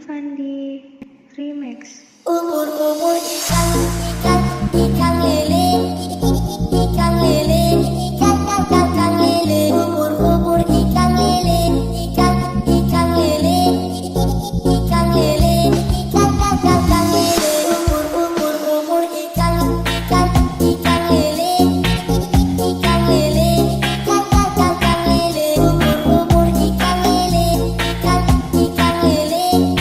Fandi Remix. Umur-umur ikan, ikan lele, ikan lele, ikan lele. Umur-umur ikan lele, ikan lele, ikan lele, ikan lele. Umur-umur ikan lele, ikan lele, ikan lele. Umur-umur ikan lele, ikan lele.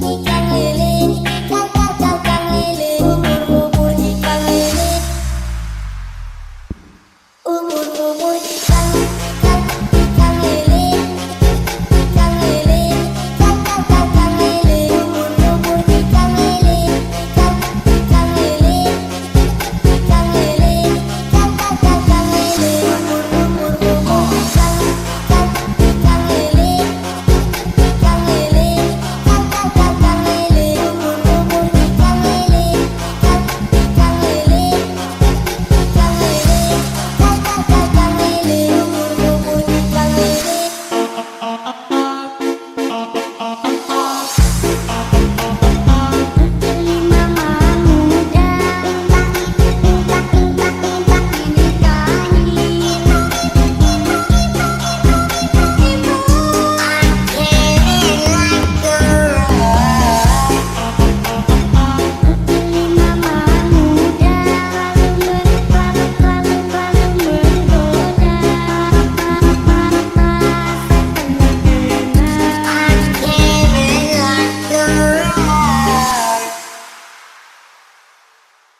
Ikan lele, ikan lele, umur-umur ikan lele, umur-umur ikan lele, ikan lele, ikan lele, umur-umur ikan lele, ikan lele, ikan lele, ikan lele, umur-umur ikan lele. Ikan lele, ikan lele, umur-umur ikan lele, ikan lele, ikan lele, ikan lele, umur-umur ikan lele. Mama muda,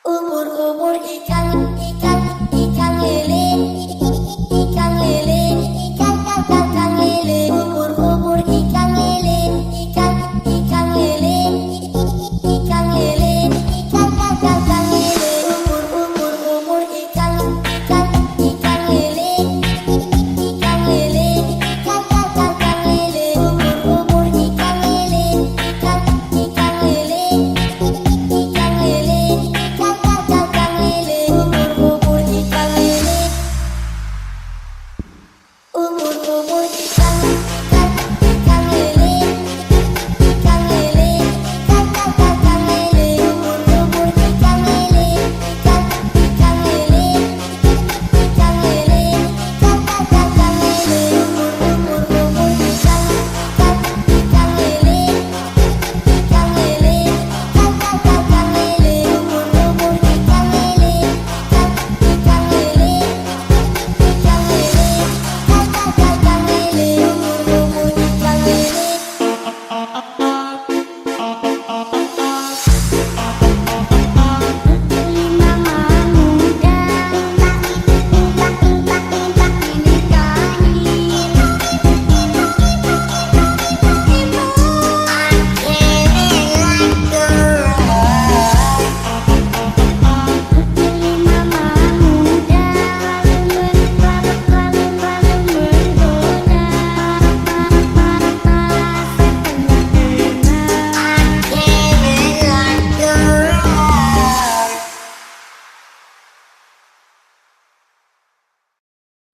umur-umur ikan lele, ikan lele, ikan lele, umur-umur ikan lele, ikan lele, ikan lele, ikan lele, umur-umur ikan lele, ikan lele, ikan lele, umur-umur ikan lele, ikan lele. Ikan lele, ikan lele, umur-umur ikan lele, umur-umur ikan lele, ikan lele, ikan lele, umur-umur ikan lele, ikan lele, ikan lele, ikan lele, umur-umur ikan lele. Ikan lele, ikan lele, umur-umur ikan lele, ikan lele, ikan lele, ikan lele, umur-umur ikan lele. Mama muda,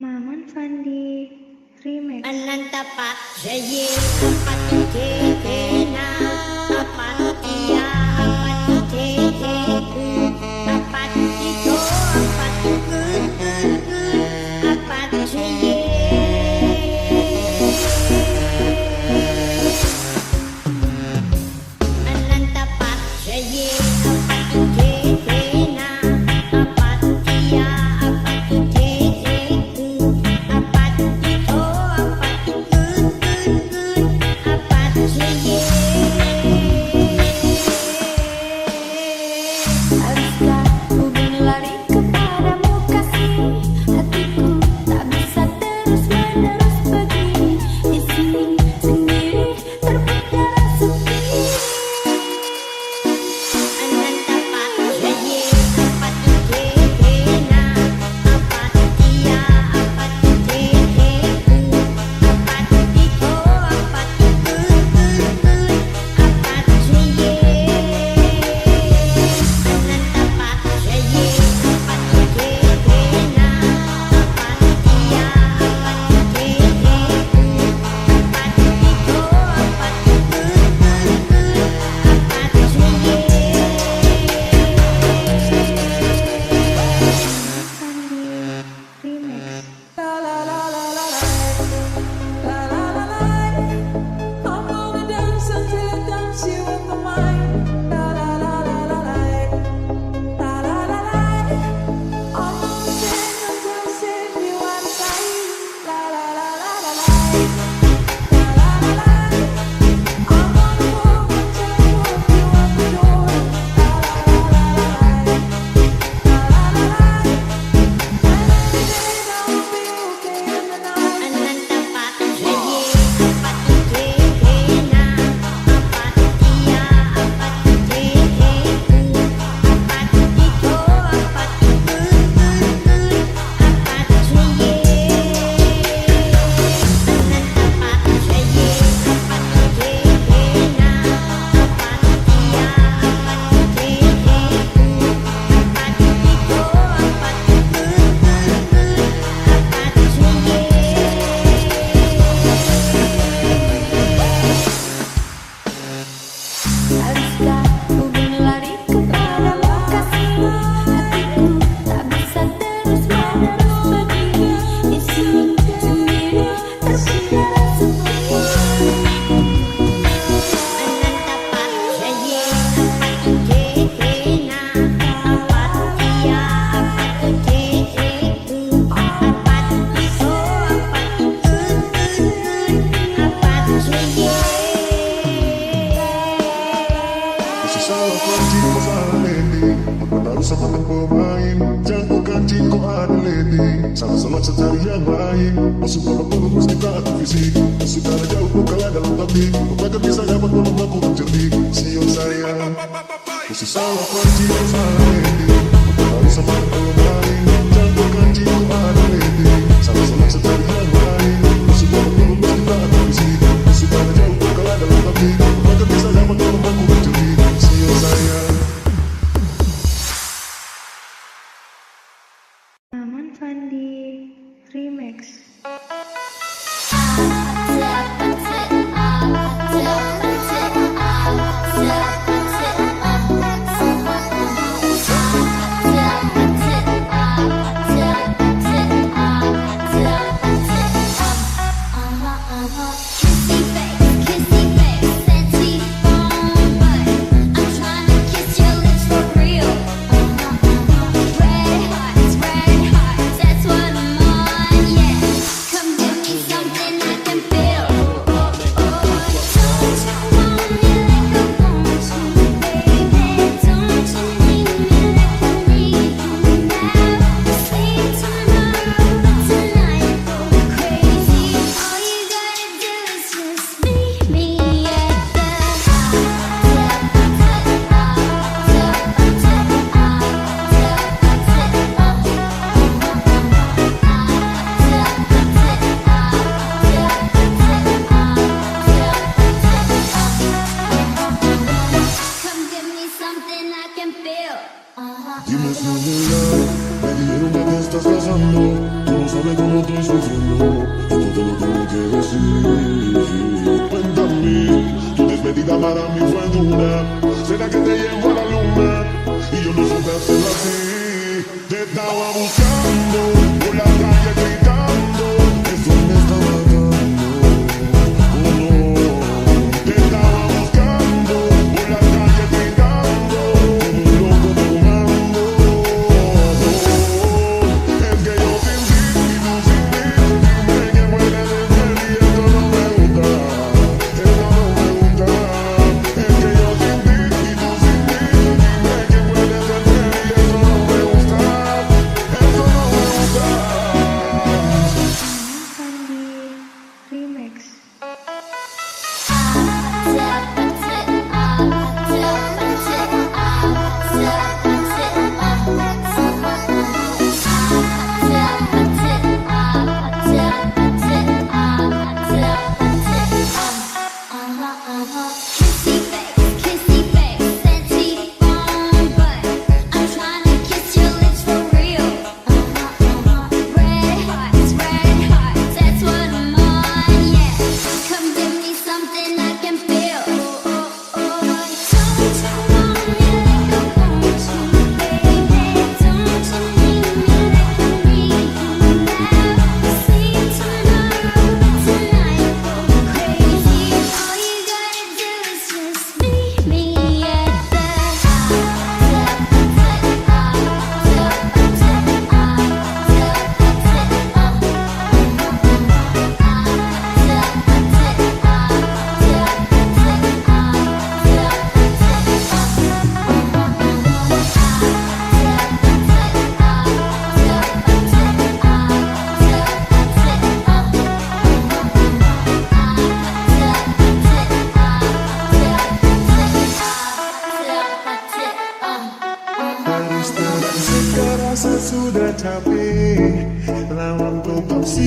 Maman Fandi Remix. Ananta Pak Jaye, apa na, apa dia, apa apa itu, apa apa Jaye. Ananta Pak Jaye, apa na, apa dia, apa apa itu, apa Jaye. Haruskah ku berlari kepadamu kasih, hatiku tak bisa Haruskah ku berlari kepadamu kasihmu? Hatiku tak bisa terus-menerus berdiri di sini sendiri, terpendam semua. Salah kancing kau salah landing, berpengaruh sama tim pemain. Jago kancing kau ada landing, salah cari yang lain. Masuk babak penuh meski tak adu fisik, sudah jauh kau kalah dalam taktik. Kau takkan bisa dapat tolong aku tercerdik. Siul sayang, kau salah kancing kau salah landing, berpengaruh sama tim pemain. Jago kancing kau ada landing, salah cari yang lain. Masuk babak penuh meski tak adu fisik, sudah jauh kau kalah dalam taktik. Kau takkan bisa dapat tolong aku tercerdik. Maman Fandi Remix. Dime si es verdad, me dijeron que te estás casando. Tú no sabes cómo estoy sufriendo, esto te lo tengo que decir. Cuéntame, tu despedida para mí fue dura. ¿Será que te llevo a la luna? Y yo no supe hacerlo así. Te estaba buscando por la calle gritando, eso me está matando. Oh no, te estaba buscando por la calle gritando, como un loco fumando. Es que yo sin ti y tú sin mí, dime que puedes ser y esto no me gusta, esto no me gusta. Es que yo sin ti y tú sin mí, dime que puedes ser y esto no me gusta, esto no me gusta.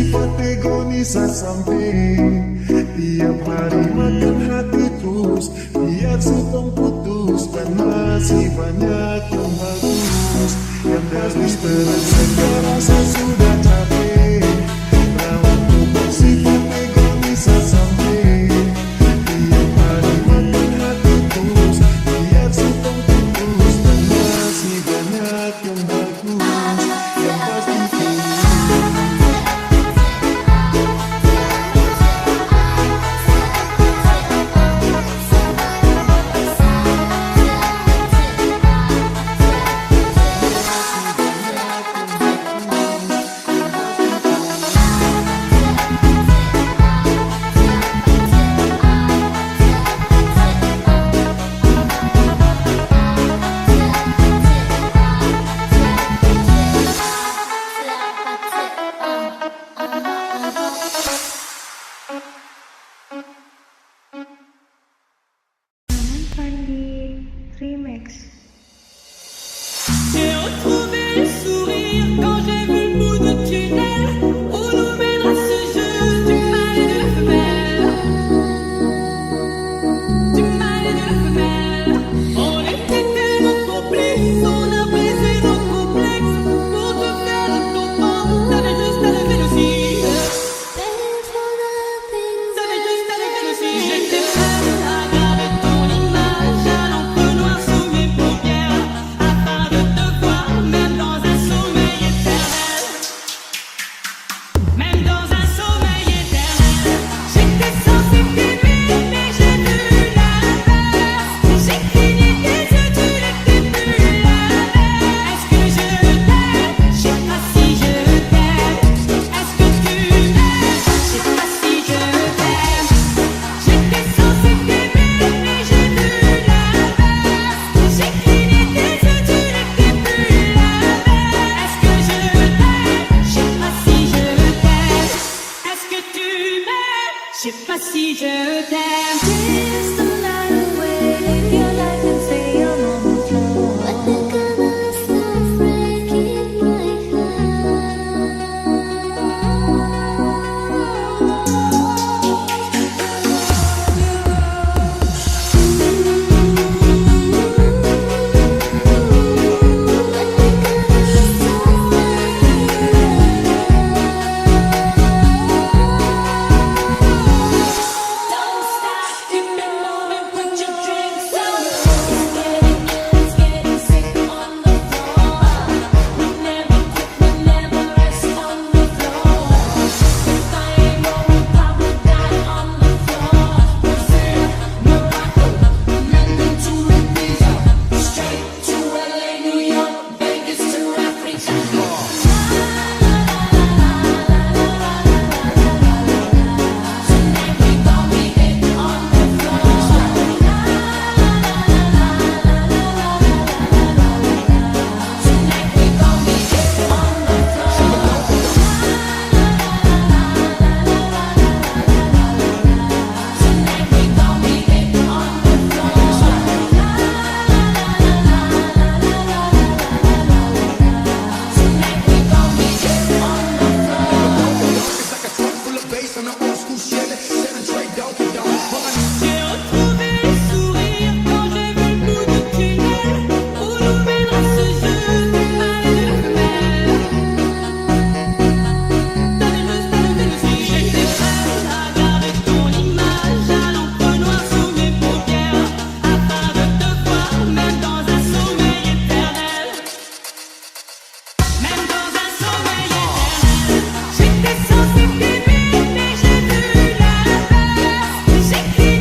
sifat egois samping. Tiap hari makan hati terus, biar sutong putus dan masih banyak yang bagus. Yang pasti terasa rasa sudah capek. Nah untuk bersifat egois samping. Tiap hari makan hati terus, biar sutong putus dan masih banyak yang bagus. Yang pasti Rahman Fandi Remix. J'ai retrouvé le sourire quand j'ai vu le bout du tunnel où nous mènera ce jeu du mal et de la femelle. Du mal et de la femelle. On était tellement complices, on a brisé nos complexes. Pour te faire comprendre, t'avais juste à lever le cil. T'avais juste à lever le cil. J'étais prête à garder ton image à l'encre noire sous mes paupières, afin de te voir même dans un sommeil éternel. Même dans un sommeil éternel. J'étais censée t'aimer, mais j'ai vu l'inverse. J'ai cligné des yeux, tu n'étais plus la même. Est-ce que je t'aime? Je sais pas si je t'aime. Est-ce que tu m'aimes? Je sais pas si je t'aime. J'étais censée t'aimer, mais j'ai vu l'inverse. J'ai cligné des yeux, tu n'étais plus la même. Est-ce que je t'aime? Je sais pas si je t'aime. Est-ce que tu m'aimes? Je sais pas si je t'aime. Dance the night away, live your life and say I'm on the floor. But they're gonna stop breaking my Don't stop, keep it moving, put your drinks on. It's getting sick on the floor. We never quit, we never rest on the floor. If I ain't wrong, we probably die on the floor. Brazil, Morocco, London to Ibiza, straight to LA, New York, Vegas to Africa. Tonight we gon' be it on the floor. Tonight we gon' be it on the floor. Tonight we gon' be it on the Tonight we gon' be it on the It's like a trunk full of bass on an old school Chevy, 7 tray dope, J'ai retrouvé le sourire quand j'ai vu le bout du tunnel où nous mènera ce jeu du mal et de la femelle. T'avais juste à lever le cil. J'étais prête à garder ton image à l'encre noire sous mes paupières, afin de te voir même dans un sommeil éternel. Même dans un sommeil éternel. J'étais censée t'aimer, mais j'ai vu l'inverse. J'ai crié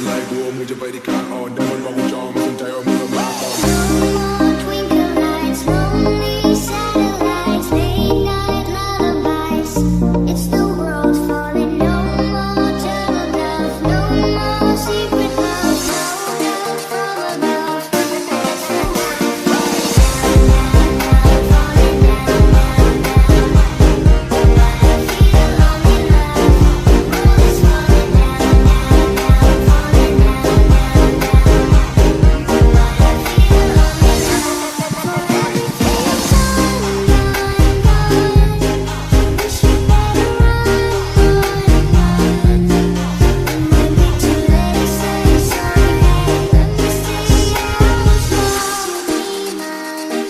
like gua menjumpai di kaon dan bangun jam mencintai mula makan. Twinkle lights, lonely satellites, late night lullabies. It's the world falling. No more turtle dove, no more secret love, no help from above. Falling down, down, down. I feel lonely love. World is falling down, down, down. Falling down, down, down. I feel lonely love. For everything's gone, gone, gone. Wish you better run, run, run. It might be too late to say sorry. Let me see how strong you be mine.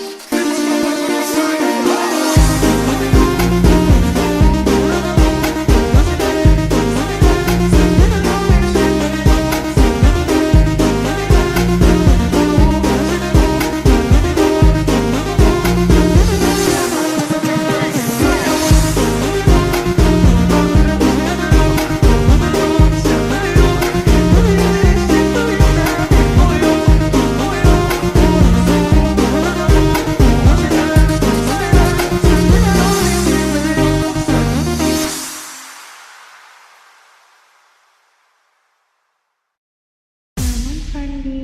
Namun Fandi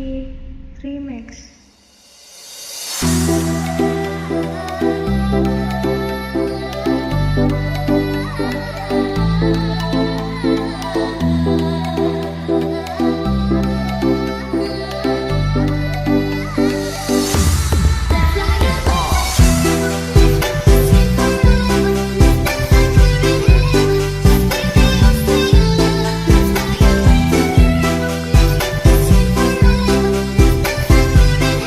Remix. Thank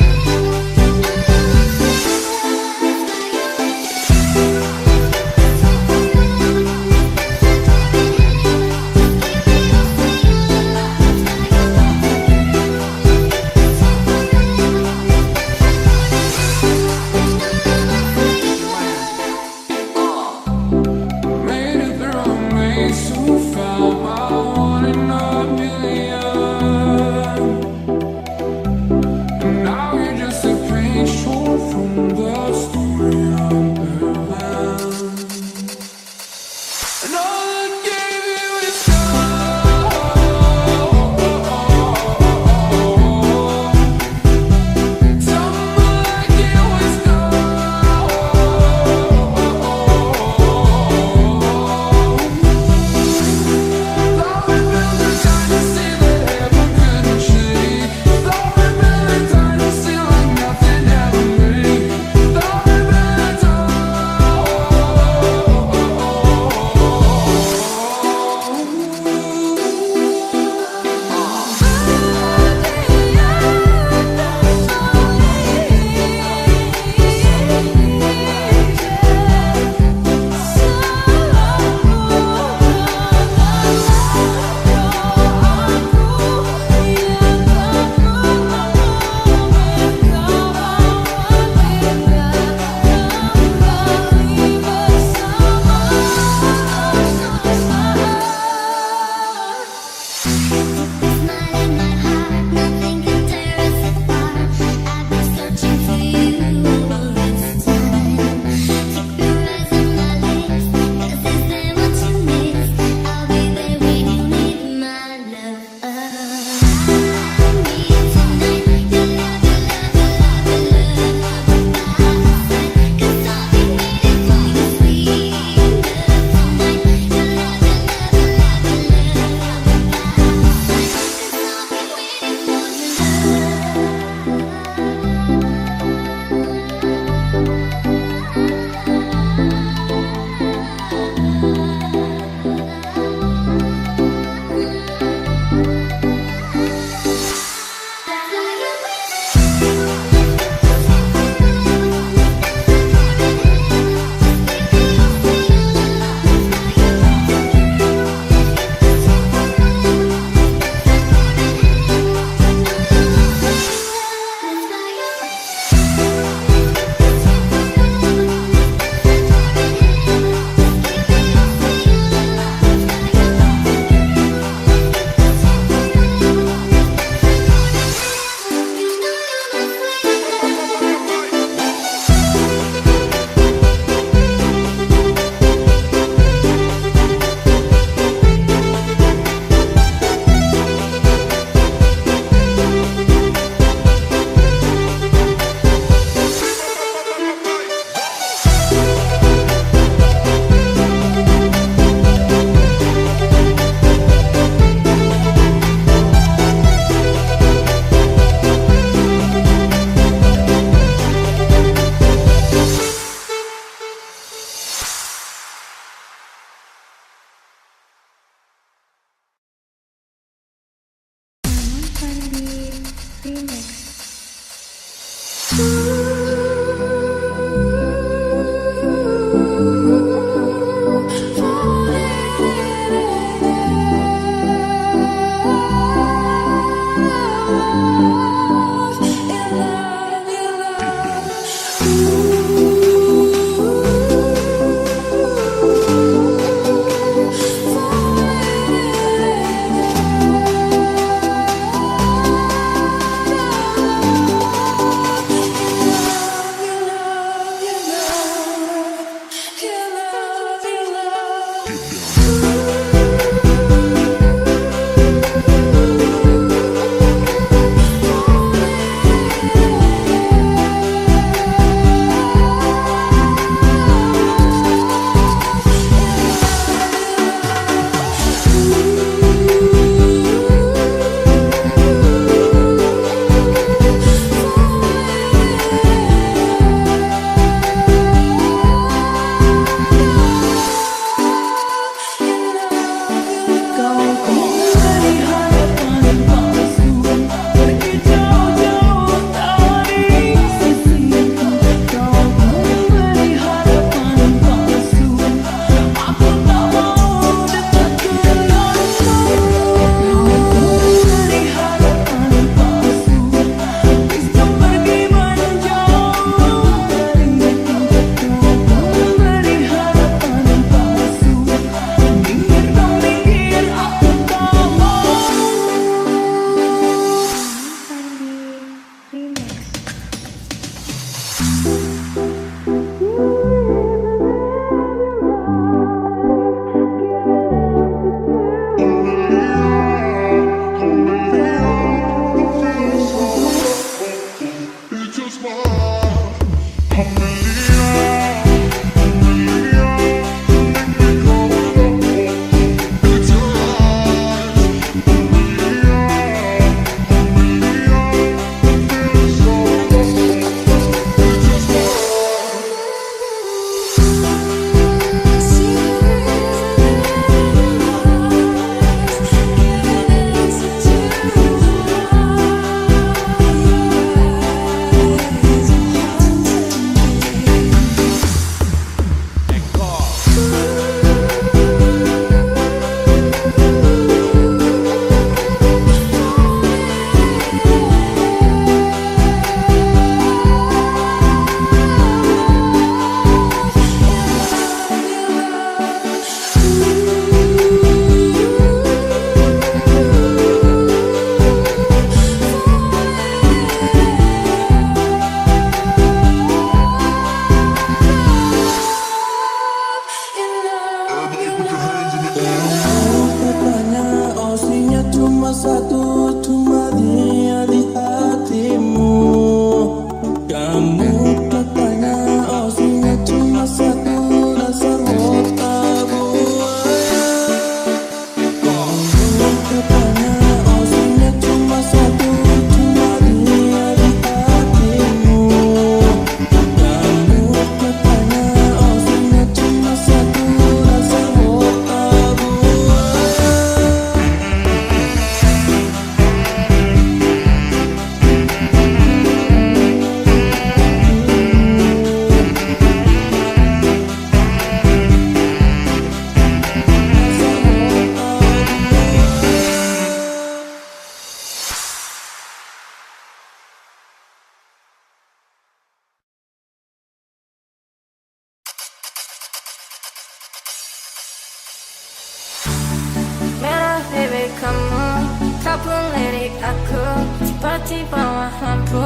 di bawah lampu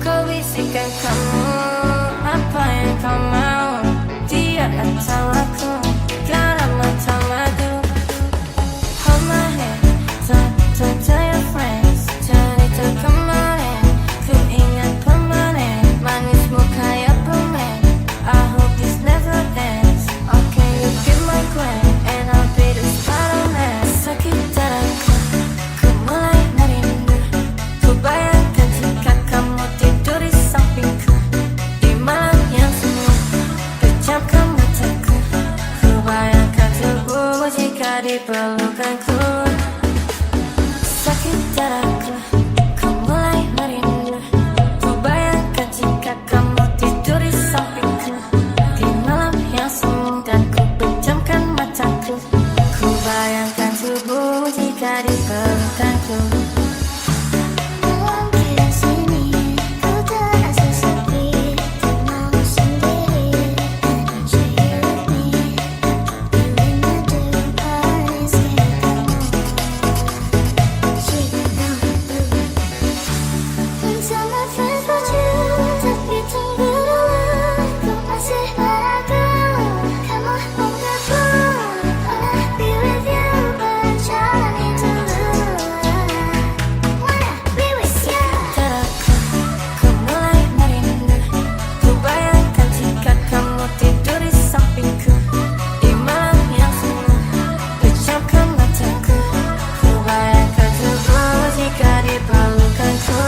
ku bisikan kamu apa yang kau mau, dia atau aku, garam atau madu. Hold my hand, talk to your friends, cerita kemarin, ku ingat kemarin, manismu kayak permen. I hope this never ends. Okay, you be my queen and I'll be the Spider-Man. Sakit dadaku, ku mulai merindu, ku bayangkan jika kamu tidur di sampingku di malam yang semu, pejamkan mataku, ku bayangkan tubuhmu jika dipelukanku. Sakit dadaku, ku mulai merindu, ku bayangkan jika kamu tidur di sampingku di malam yang semu dan ku pejamkan mataku, ku bayangkan tubuhmu jika dipelukanku. Mungkin sini ku terasa sepi, terlalu sendiri. And you here with me, doing the do parties kayak kamu. She don't do. And some of my friends but you, tapi tunggu dulu, ku masih ragu. Kamu mengaku, wanna be with you, but jalani dulu. Wanna be with you. Dadaku, ku mulai merindu, ku bayangkan jika kamu tidur di sampingku di malam yang semu, pejamkan mataku, ku bayangkan tubuhmu jika dipelukanku.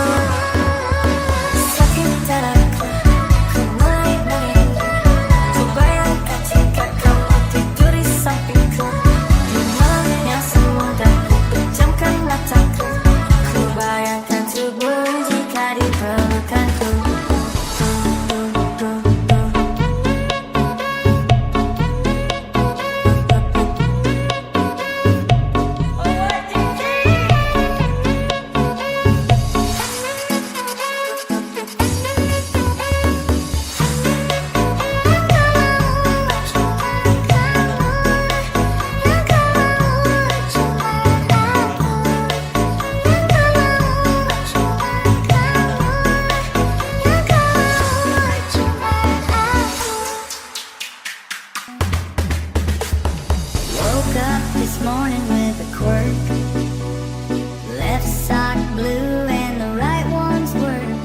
Sakit dadaku, ku mulai merindu, ku bayangkan jika kamu tidur di sampingku di malam yang semu dan ku pejamkan mataku, ku bayangkan tubuhmu jika dipelukanku. Woke up this morning with a quirk. Left sock blue and the right one's work.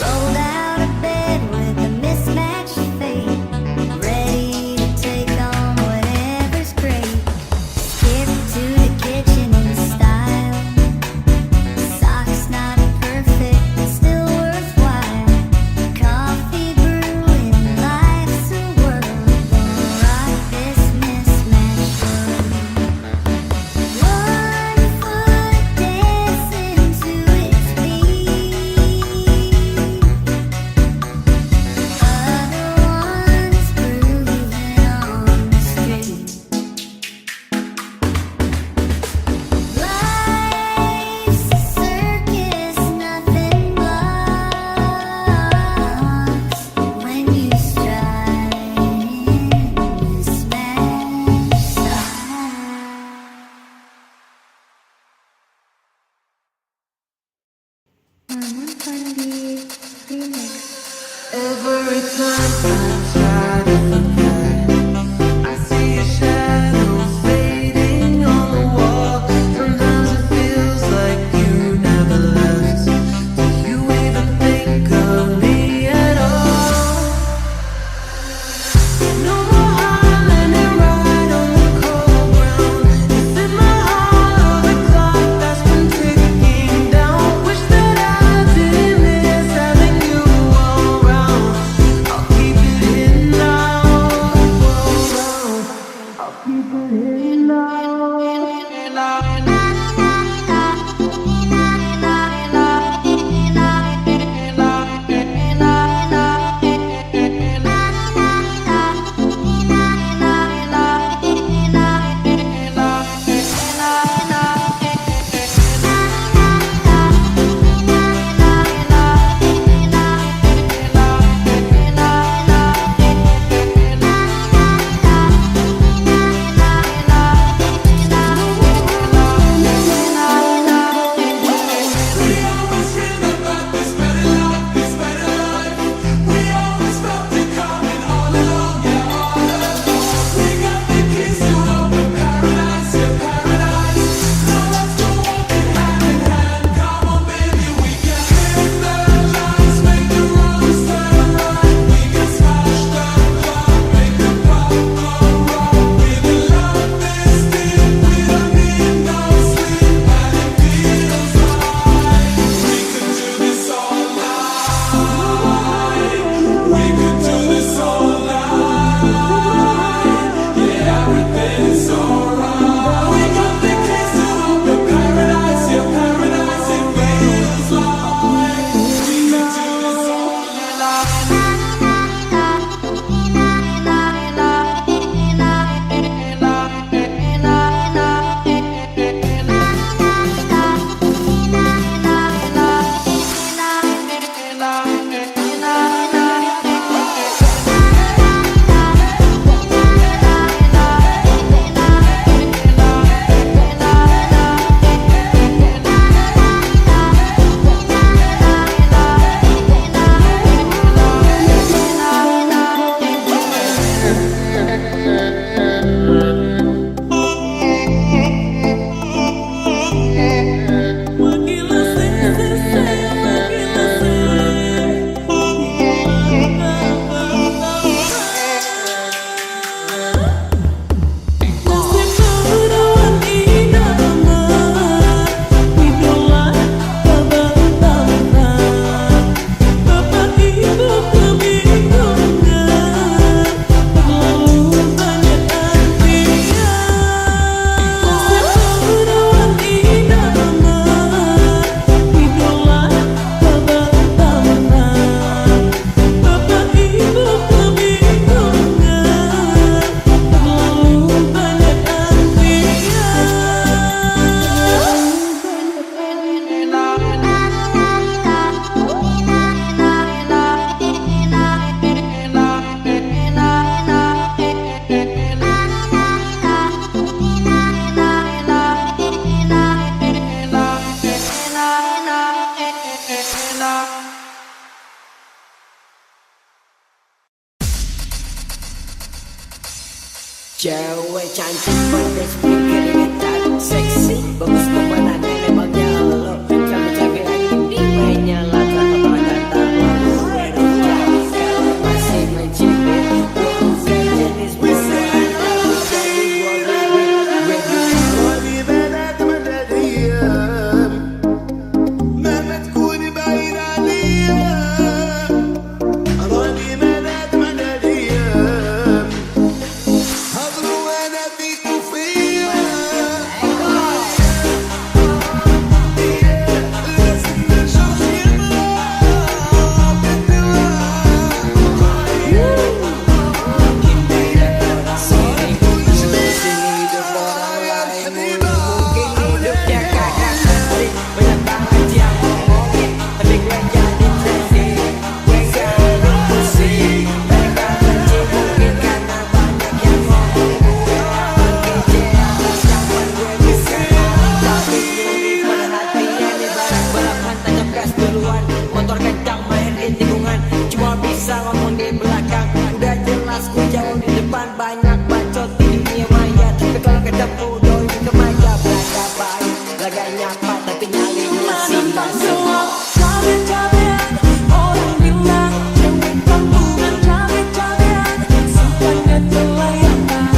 Rolled out of bed with a mismatched fate. Ready to take on whatever's great. Skip to the kitchen in style. Socks not perfect but still worthwhile. Coffee brewing, life's a whirl. Gonna rock this mismatched world. One foot dancing to its beat, other one's grooving on the street. Life's a circus, nothing blocks when you strike mismatched style. Maman Pandi Remix. Every time I try to forget, I see a shadow fading on the wall. Sometimes it feels like you never left. Do you even think of me at all? No more hollering and ride on the cold ground. Is it my heart or the clock that's been ticking down? Wish that I didn't miss having you all around. I'll keep it Cewek cantik pedas pikir ketat seksi bagus pemandangan emangnya lo cabe-cabe angin di mainnya latar pemandangan tawa kalau masih mencibir gue bukan jenis besan tapi jadi gue راني بنات مدادية مهما تكوني بعيد عليا راني بنات مدادية هضروا وانا فيك وفيا لازم نشوف motor kencang main di tikungan cuma bisa ngomong di belakang udah jelas ku jauh di depan banyak bacot di dunia maya tapi kalau ketemu doi kemaya beragam baik laga nyapa tapi nyalinya sia-sia Cabe-cabean orang bilang cewek kampungan cabe-cabean sukanya kelayakan.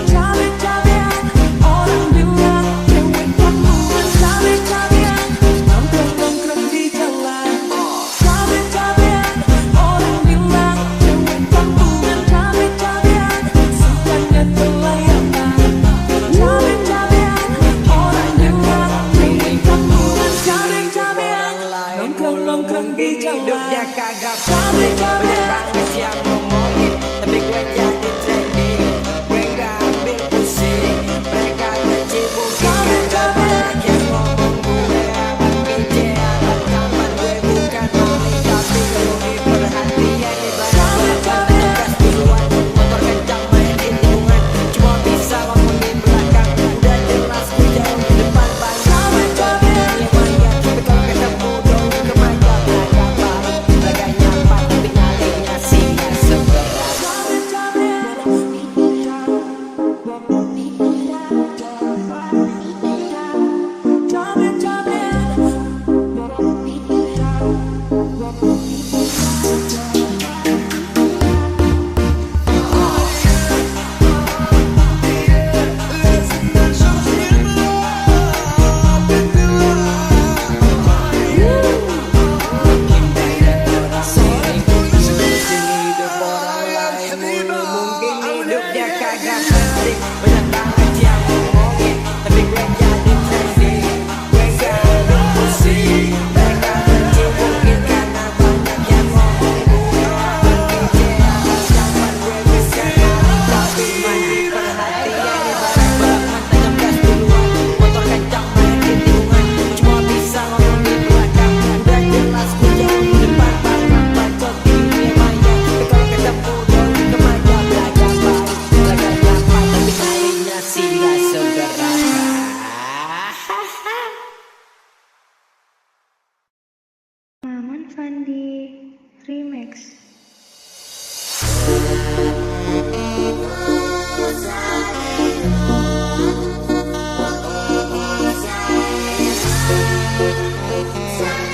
Cabe-cabean orang bilang cewek kampungan cabe-cabean nongkrong-nongkrong di jalan. Cabe-cabean orang bilang cewek kampungan cabe-cabean sukanya kelayakan. Cabe-cabean orang bilang cewek kampungan cabe-cabean nongkrong-nongkrong di hidupnya jalan. kagak penting banyak banget yang ngomongin tapi gue jadi trending gue gak ambil pusing mereka ngecibukin karena banyak yang ngomong gue abang kecealan kapan gue bukan maling tapi lebih perhatian ibarat bapak tugas duluan motor kencang main di tikungan cuma bisa ngomong di belakang udah jelas gue jauh di depan banyak bacot di dunia maya tapi kalau ketemu doi kemana belakang baik laga nyapa tapi nyalinya sia seberapa hidup orang lain mulu mungkin hidupnya kagak penting banyak banget yang ngomongin tapi gue jadi trending gue gak ambil pusing mereka ngecibukin karena banyak yang ngomong gue abang kecealan kapan gue bisa maling tapi lebih perhatian ibarat bapak tajam gas duluan motor kencang main di tikungan cuma bisa ngomong di belakang udah jelas gue jauh di depan banyak bacot di dunia maya tapi kalau ketemu doi kemana belakang baik laga nyapa tapi nyalinya sia seberapa Maman Fandi Remix. Afraid I'll make me sad.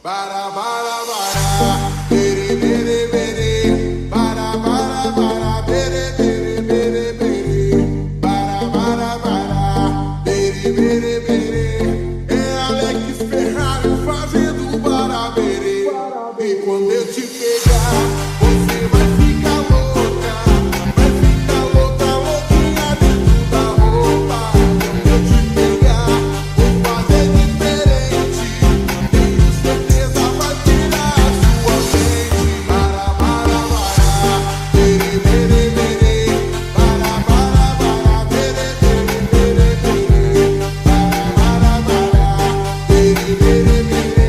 Bara, bara, bara, bere, bere, bere. Bara, bara, bara, bere, bere, bere, bere. Bara, bara, bara, bere, bere, bere. É Alex Ferrari fazendo barabere. E quando eu te pegar, você vai ficar louca. Vai ficar louca, louquinha dentro da roupa. Quando eu te pegar, vou fazer diferente. Tenho certeza vai tirar a sua mente. Bara, bara, bara, bere, bere, bere. Bara, bara, bara, bere, bere, bere, bere. Bara, bara, bara, bere, bere, bere.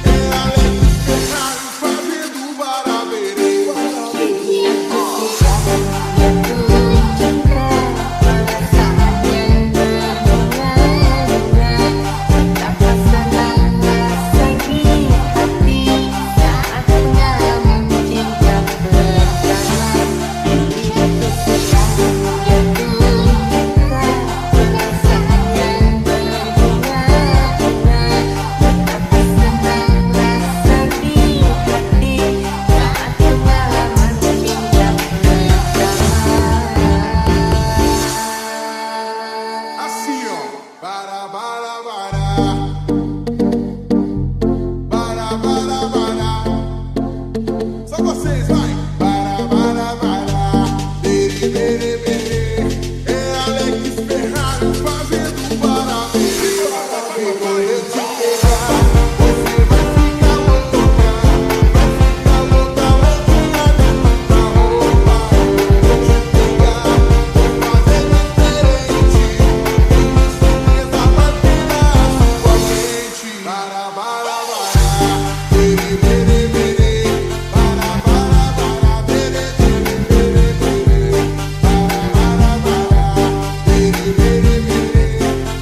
É Alex Ferrari fazendo barabere. Assim, ó. Bara, bara, bara. Bara, bara, bara. Só vocês, vai. Bara, bara, bara. Bere, bere, bere. É Alex Ferrari fazendo barabere. E quando eu te pegar, você vai ficar louca. Vai ficar louca, louquinha dentro da roupa. Quando eu te pegar, vou fazer diferente. Tenho certeza vai tirar a sua mente. Bara, bara, bara, bere, bere, bere. Bara, bara, bara, bere, bere, bere, bere. Bara, bara, bara, bere, bere, bere.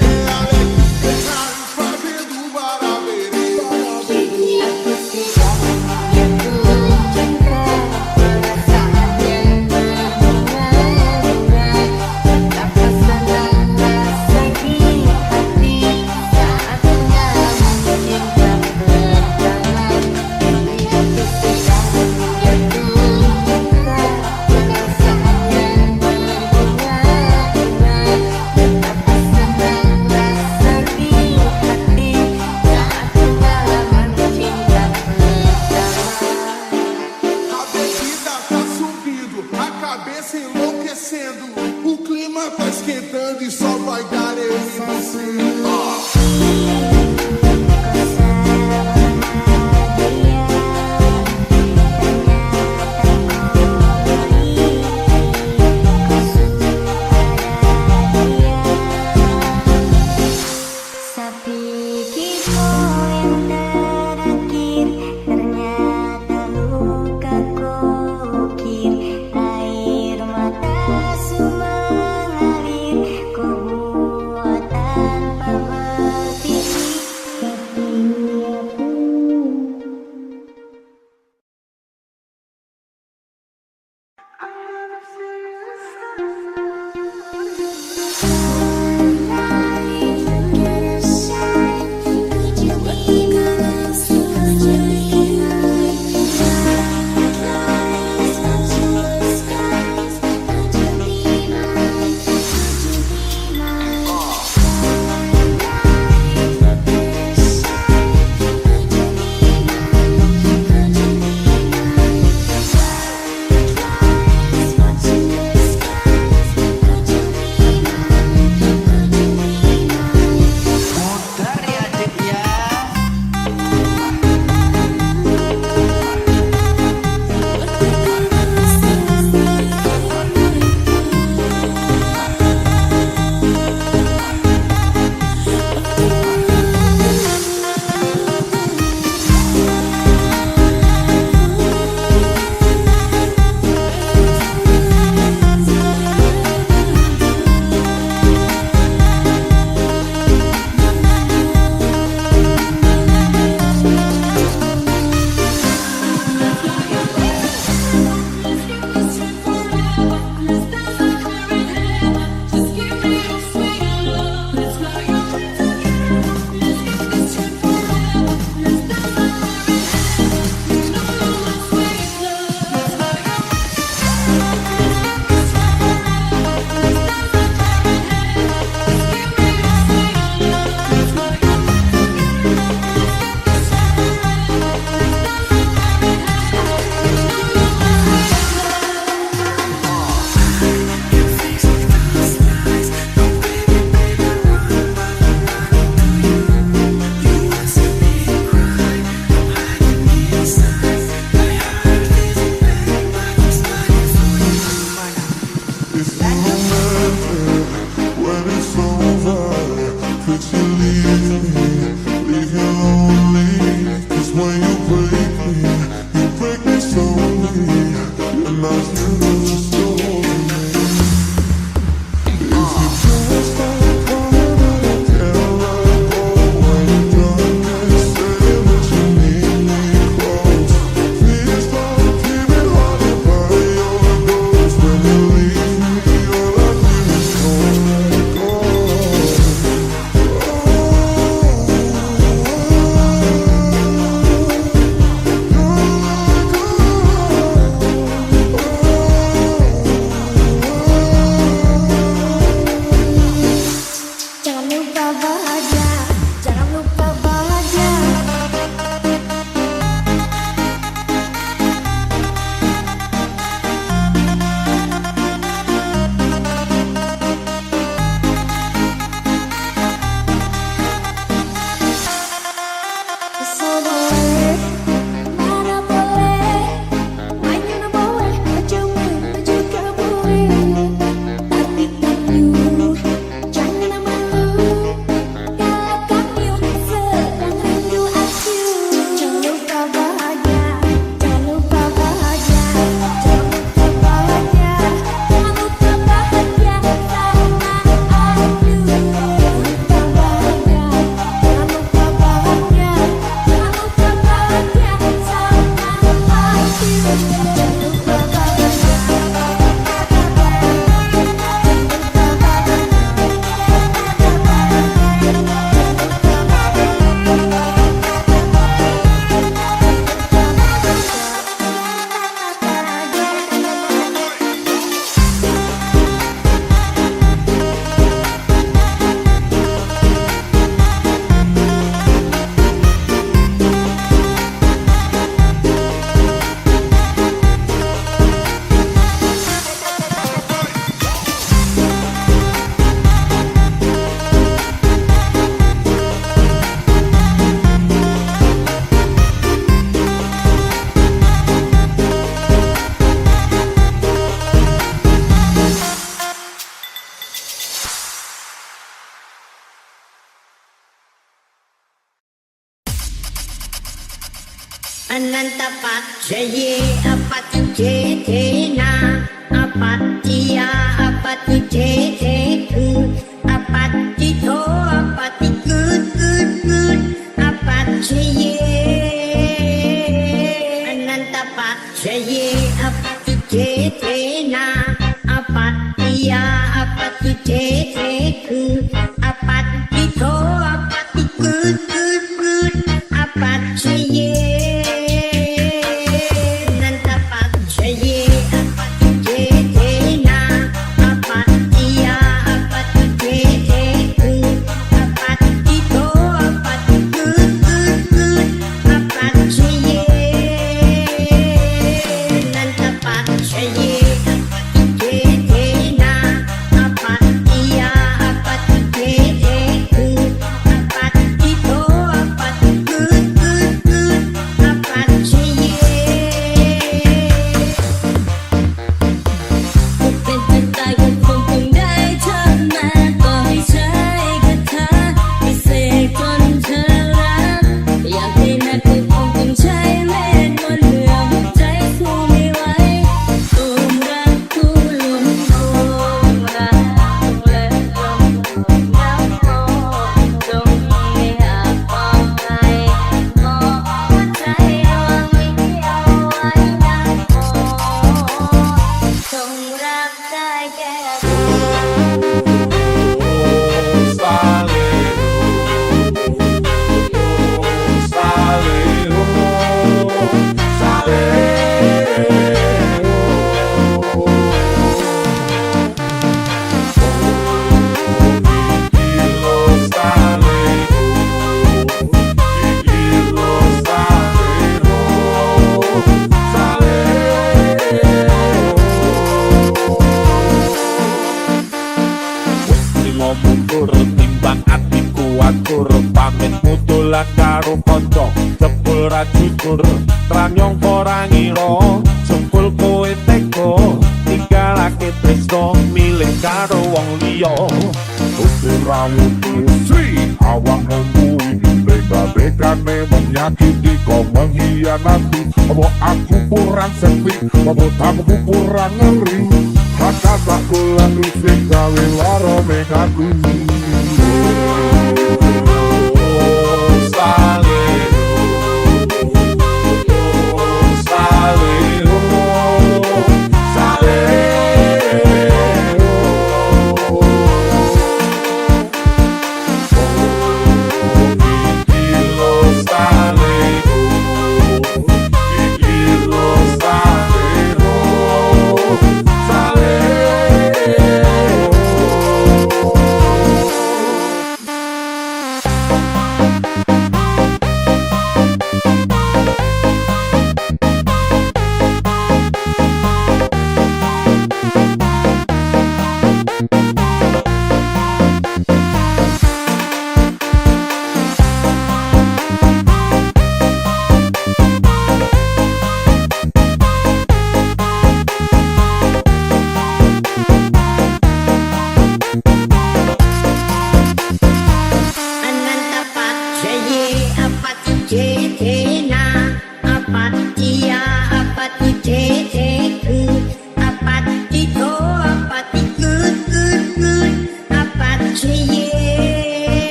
É Alex Ferrari fazendo barabere. A bebida tá subindo, a cabeça enlouquecendo. O clima tá esquentando e só vai dar eu e você. Ó. Sapi kita yang terakhir ternyata luka kokir, air mata semua mengalir, kau buat tanpa berpikir. Anantapaccaya apatijena apattiya apatijeku apatito apatikut apaccaya Anantapaccaya apatijena apattiya apatijeku apatito apatikut apaccaya mundur timbang atiku atur pamit mutulan karo kanca jebul ra jujur tranyong ora ngira jempul kowe teko tinggalake tresno milih karo wong liya utiramu Sri awak ngembui beka-bekane menyakiti kau mengkhianati apa aku kurang sepi apa tamu kurang ngeri maka tak kulang risik gawe laro mekaku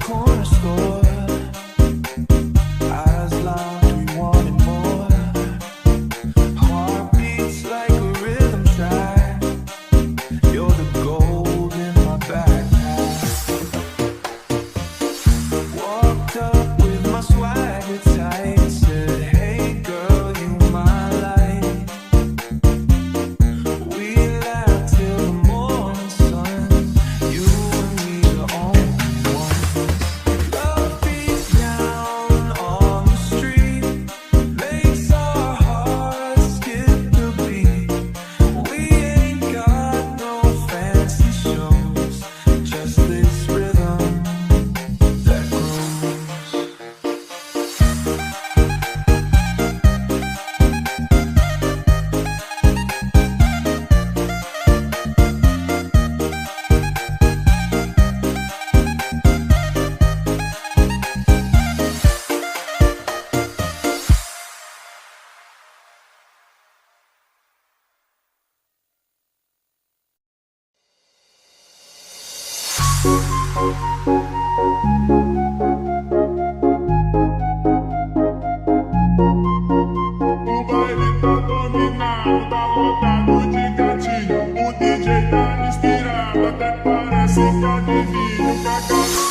corner store. Eyes locked, we wanted more. Heartbeats like a rhythm track. You're the gold in my backpack. Walked up with my swagger tight. Said, hey girl, you my light. We laughed till the morning sun. You and me the only ones. Love beats down on the street. Makes our hearts skip the beat. We ain't got no fancy shows. Just this rhythm that grows. O baile tá dominado, tá lotado de gatinho. O DJ tá inspirado, até parece que adivinha o que a galera.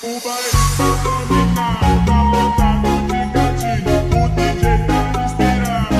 O baile tá dominado, tá lotado de gatinho. O DJ tá inspirado,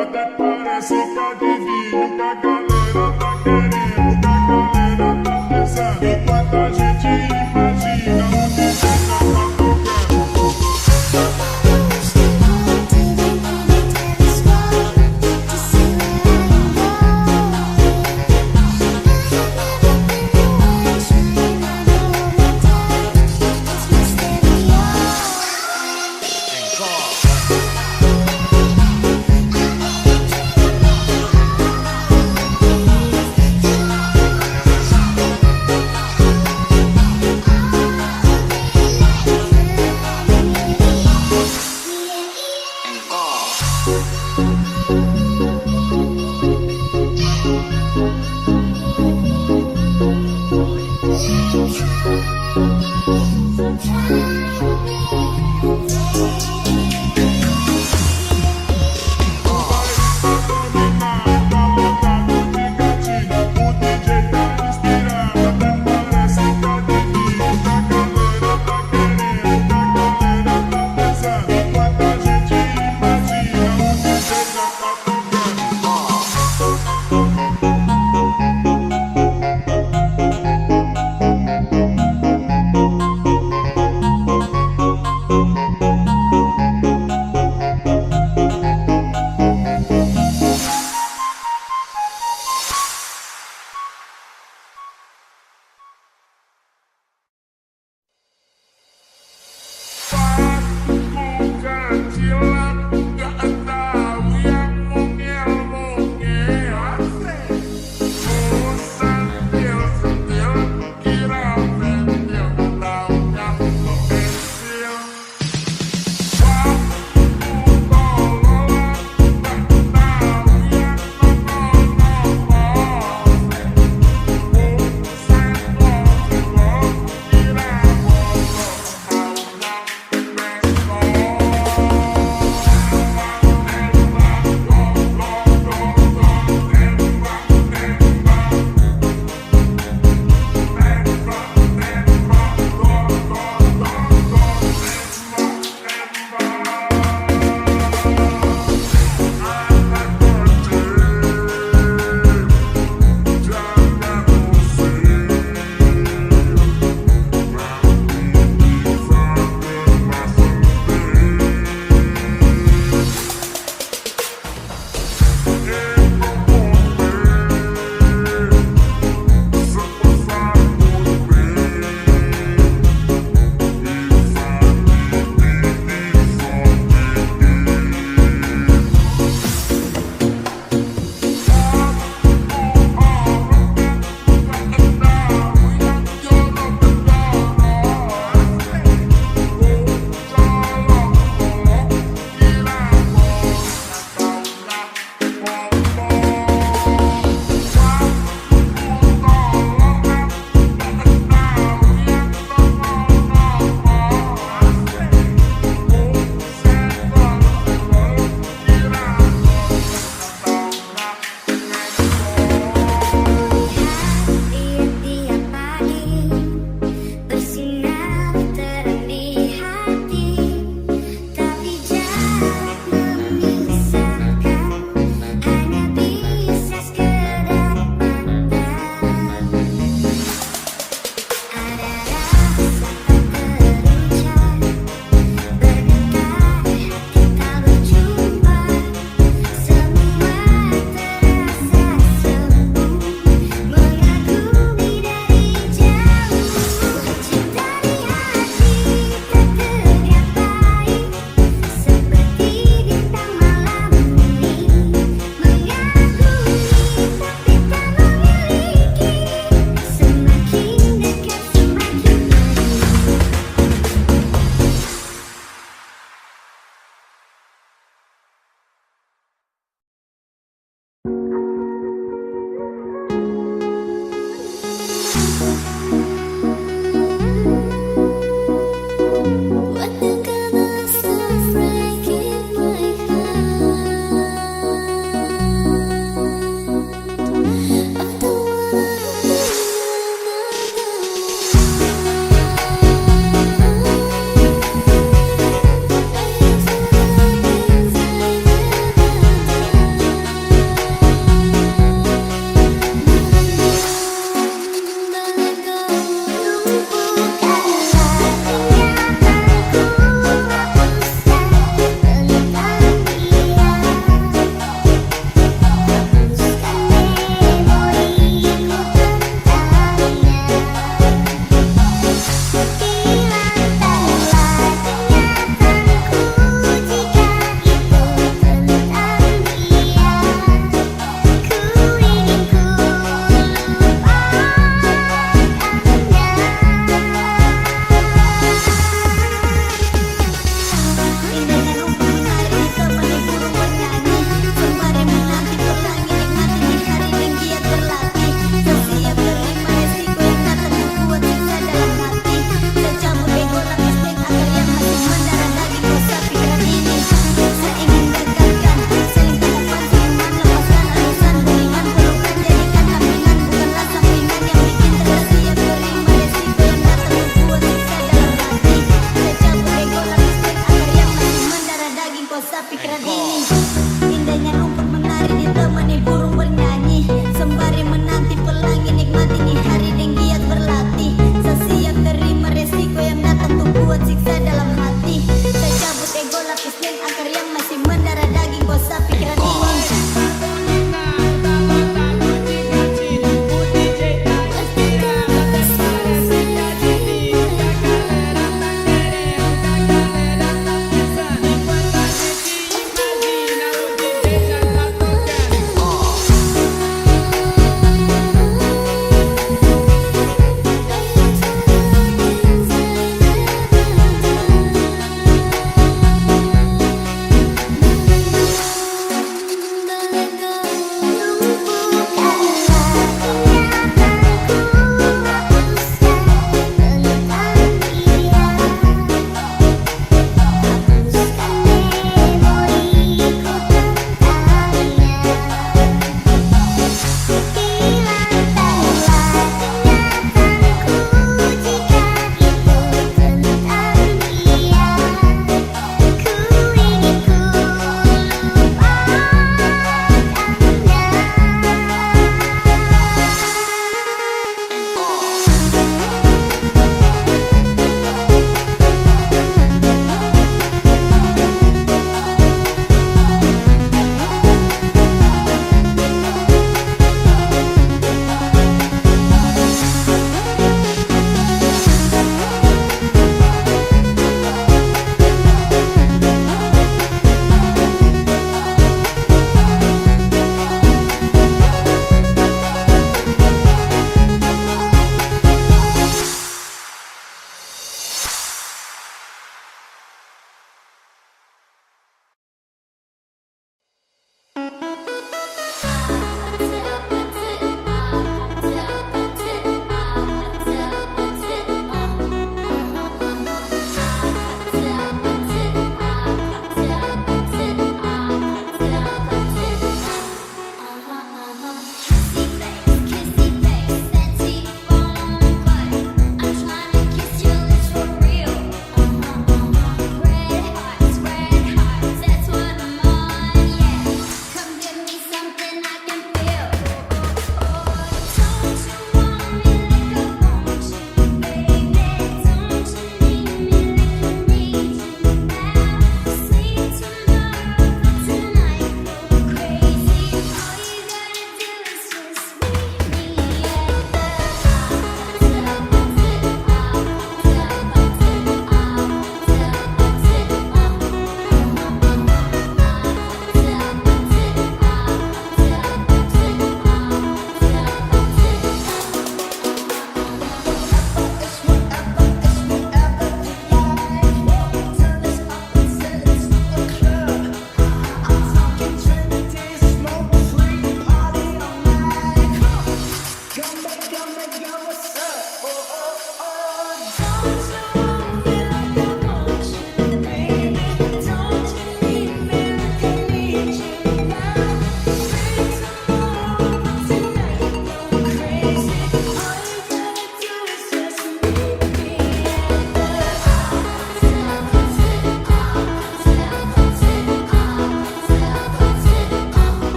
até parece que adivinha o que a galera tá querendo. A galera tá pensando, enquanto a gente imagina o DJ já tá tocando. Tá lotado de gatinho, o DJ tá inspirado, até parece que adivinha o que a galera tá querendo, o que a galera tá pensando, enquanto a gente imagina o DJ já tá tocando.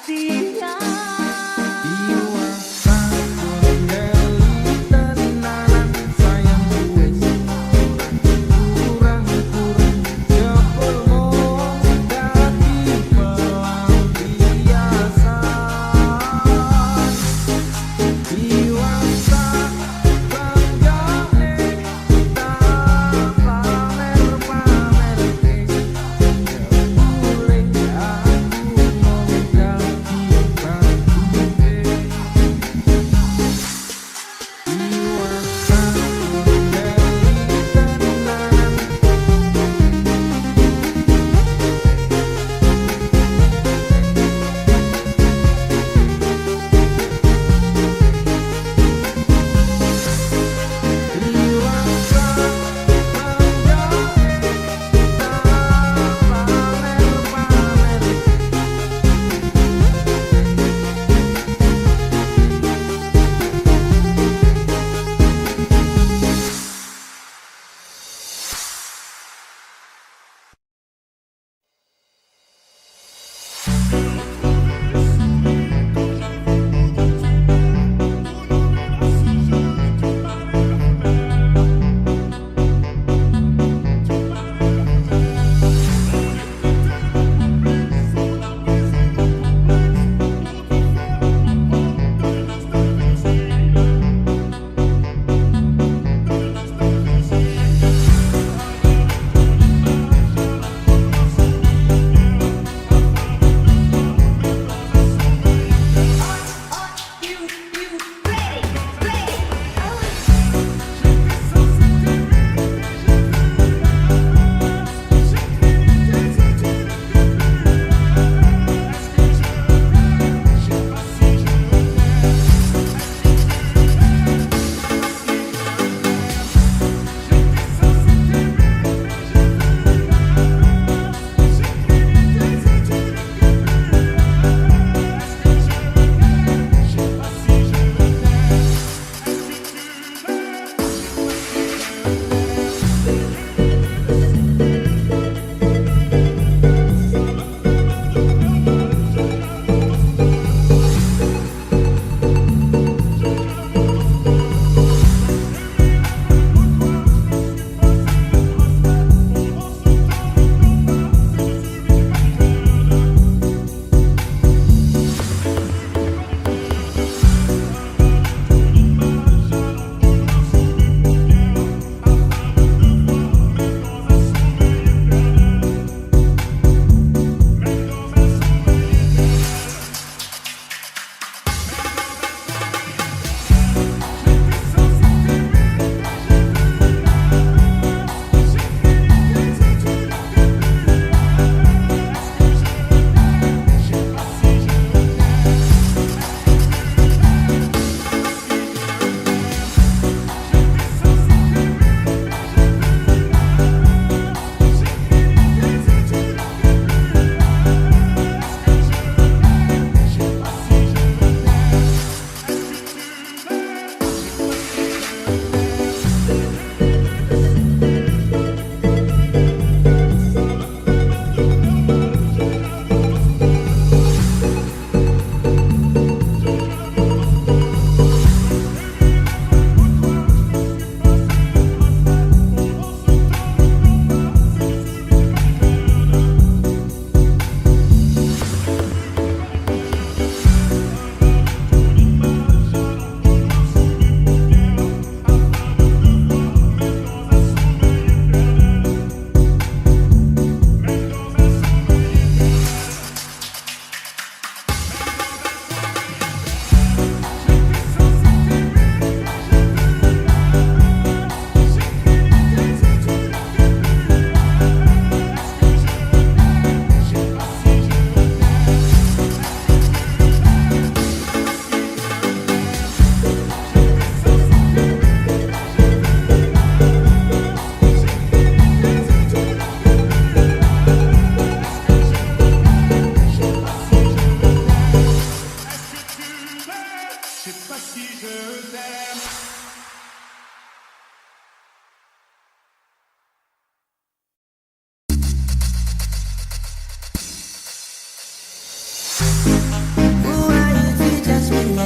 Pamer-pamer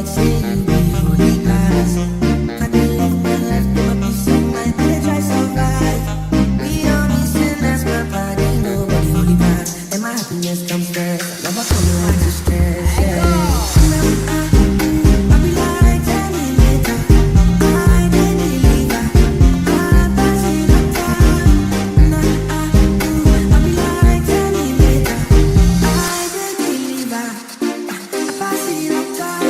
like say you be holy past. I did live my life, but my peace of mind, I did try survive. We all need sin, that's my body, nobody holy past. And my happiness comes first, never come to watch the stress, yeah. I be like, tell me later, I didn't leave her, I pass it up time. I be like, tell me later, I didn't leave her, I pass it up time.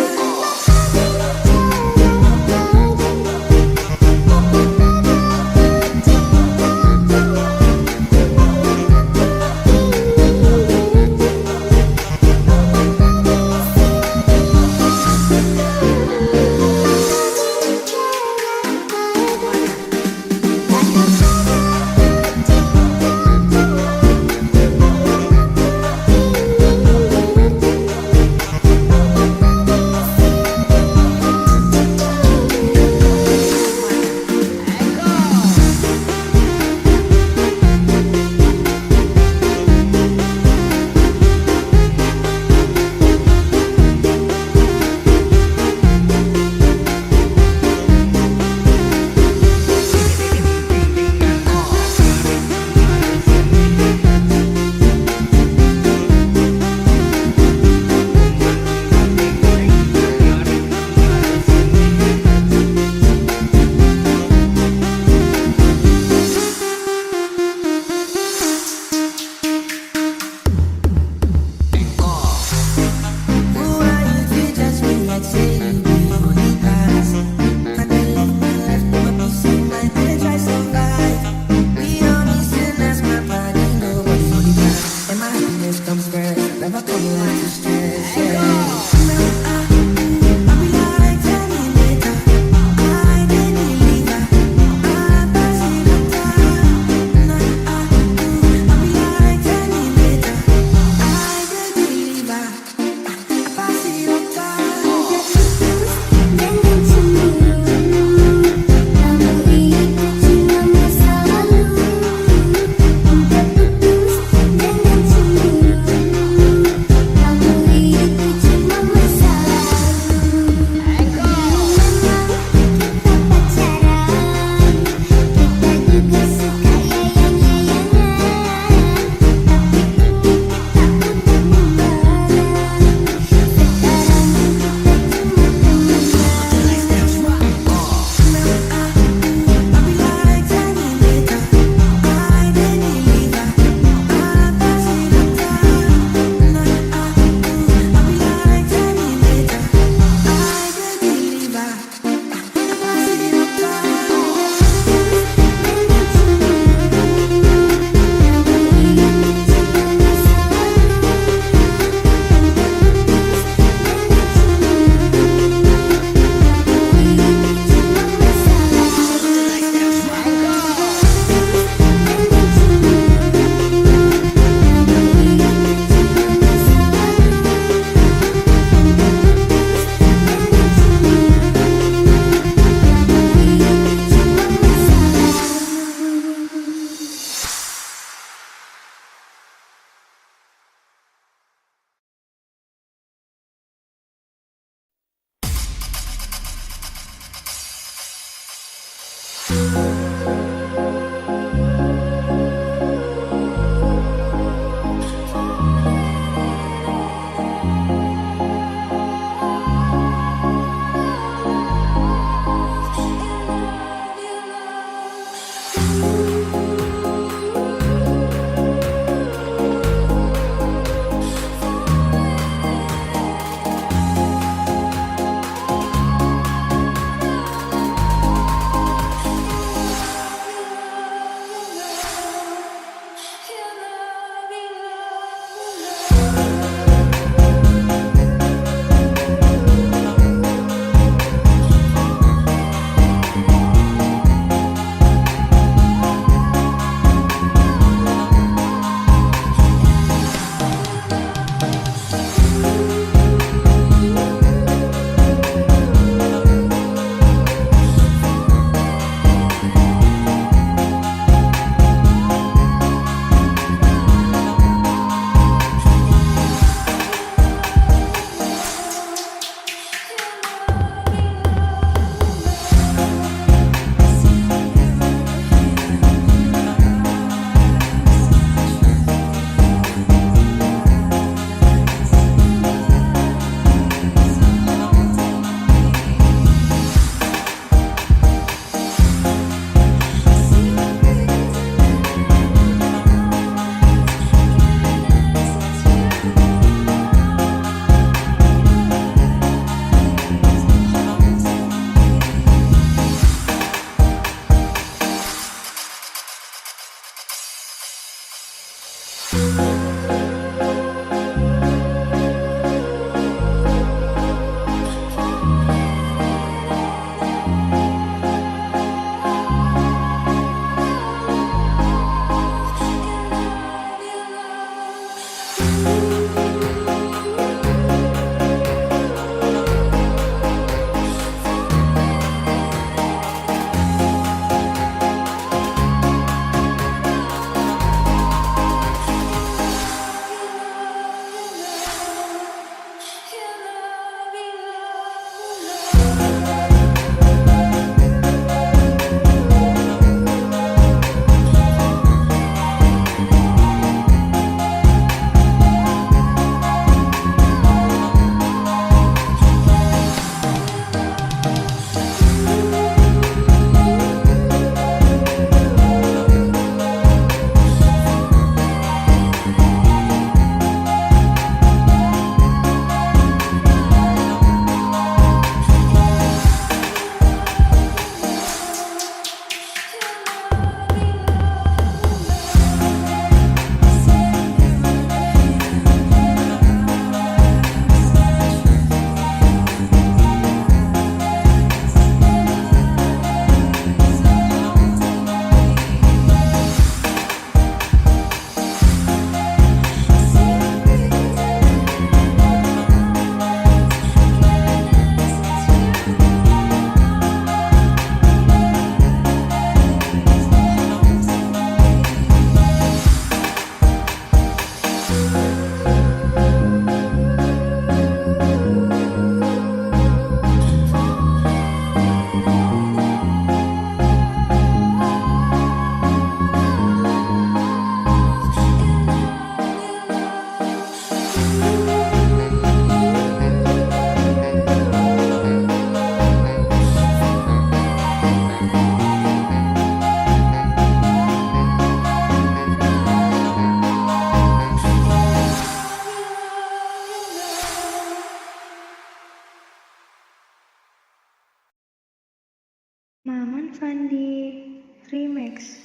Maman Fandi Remix.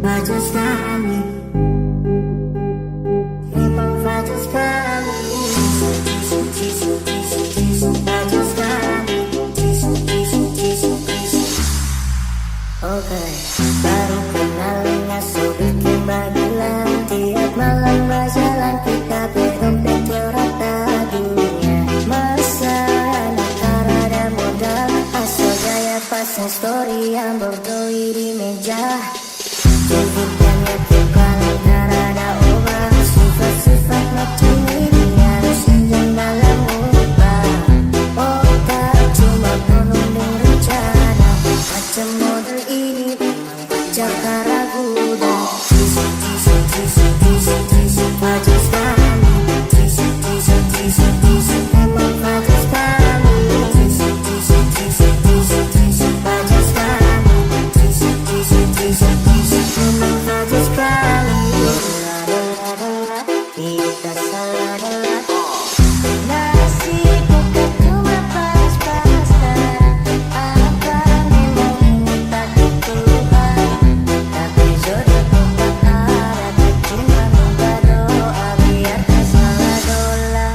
Fajas kami memang fajas kami. Fajas kami. Oke, baru kenal ngaso bikin bagilan. Tiap malam berjalan kita berdompet rata dunia. Masa anak ada modal, asal gaya pasang story yang berdoi di meja. Tunjukkannya kepala tak ada obat. Sifat-sifat macam ini harus senjang dalam obat. Otak cuma penunding rencana. Macam model ini memang Jakarta Guda. Fajas kami, memang fajas kami. Fajas kami, memang fajas kami. Kita salah. Nasi bukan cuma pas-pasan. Apa memang ini takdir Tuhan? Tapi jodoh tempat ada cuma minta doa biar tak salah dola.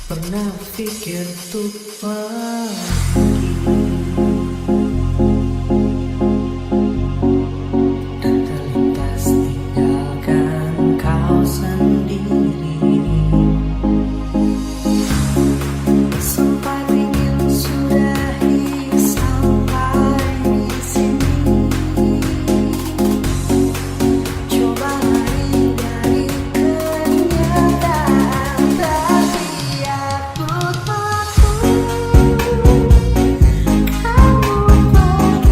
Pernah pikir tuh pergi, dan terlintas tinggalkan kau sendiri. Sempat ingin sudahi sampai di sini. Coba lari dari kenyataan, tapi aku takut kamu pergi, kamu hilang.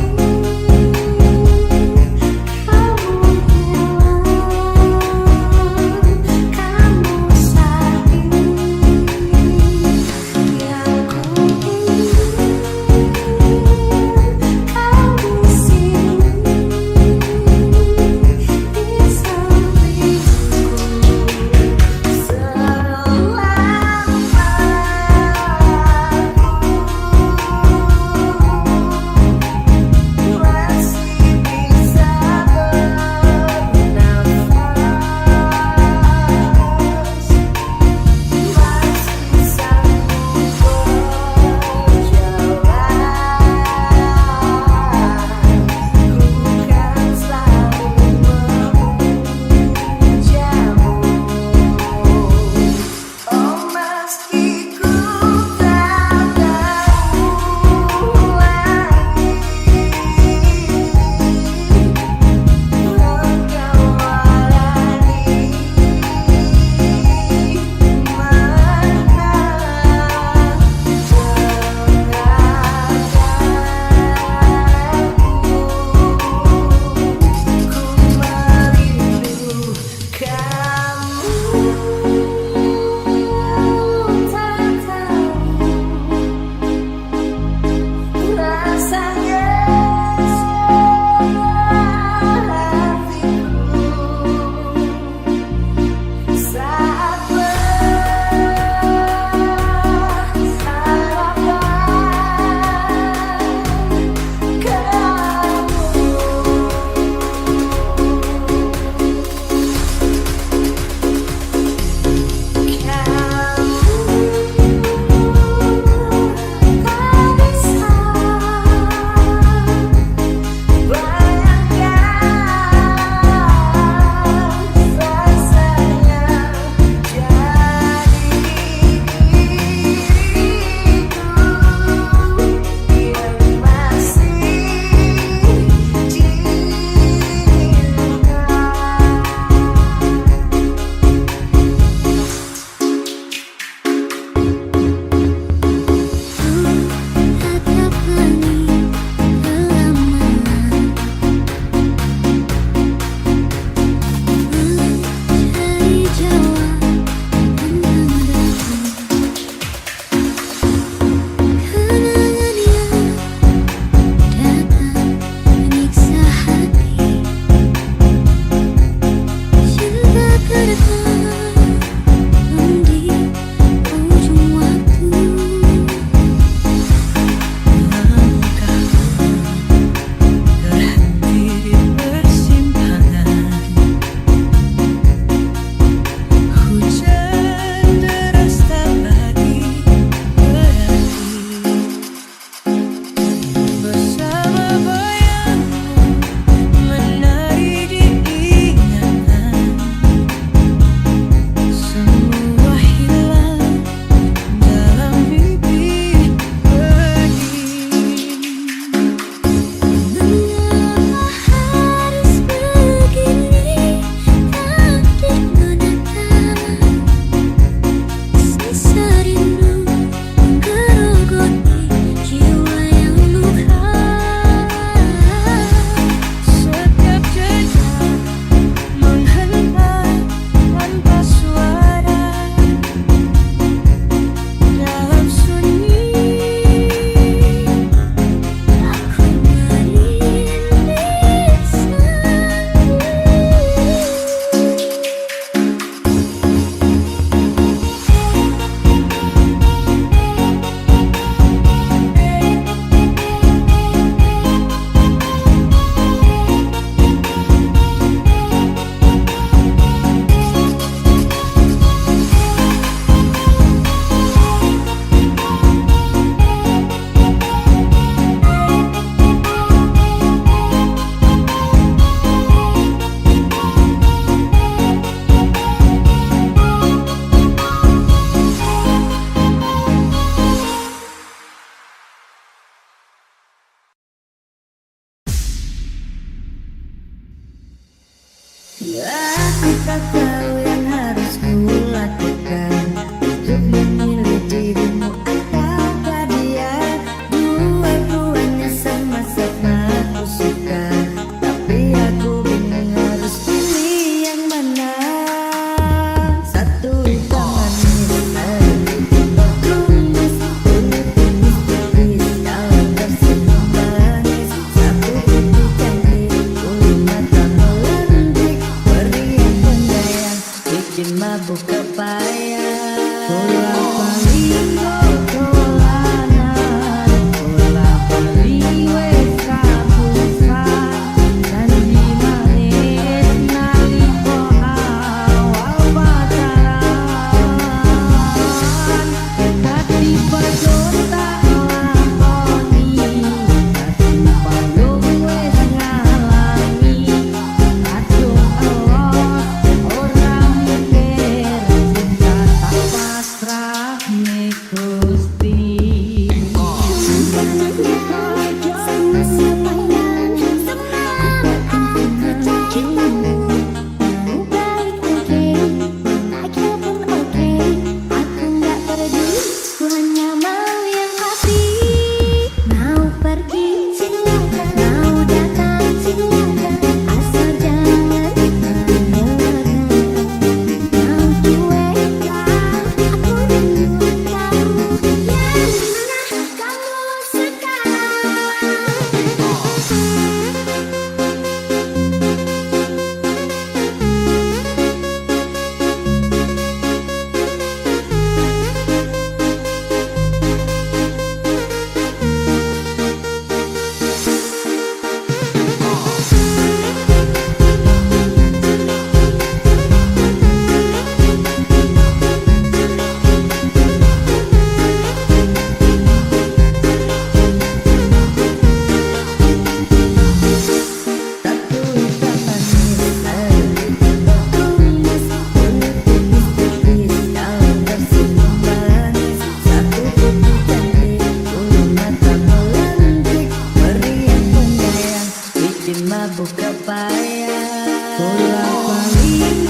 mabuk kepaya. Bola paling dolanan, bola paling wes kapusan. Janji manis nalika awal pacaran. Dadi padha tak lakoni, dadi payung wes ngalami. Kadung elot ora mikir, cinta tak pasrah nih Gusti. Sama siapa yang semalam aku cintamu. Mau balik oke, bahagia pun oke. Aku gak peduli, ku hanya mau yang pasti. Mau pergi silakan, mau datang silakan, asal jangan menolak. Mau cueklah, aku rindu kamu. Yang mana kamu sekarang? Satu ucapan manis, tipis-tipis kalau tersenyum manis. Satu tubuh cantik, bulu mata melantik, meriah penyayang, bikin mabuk kepaya. Bola paling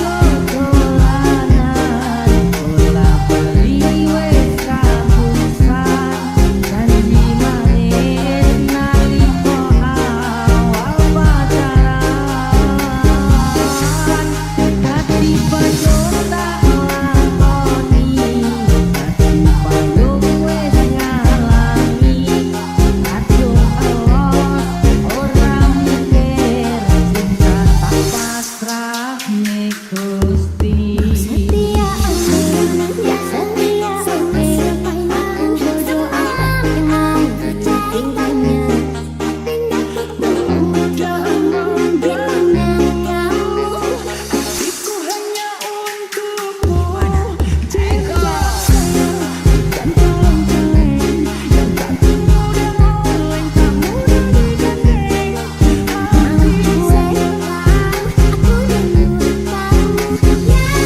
dolanan, bola paling wes kapusan. Janji manis nalika awal pacaran. Dadi padha tak lakoni, dadi payung wes ngalami. Kadung elot ora mikir, cinta tak pasrah nih Gusti. Setia oke, ya setia oke. Aku berdoa mau kecantikannya. Mudah mungkin kamu, Hatiku hanya untukmu. Jika dan tolong kalian yang tak mudah oleng, tak mudah digandeng. mau cueklah, aku rindu kamu. Yang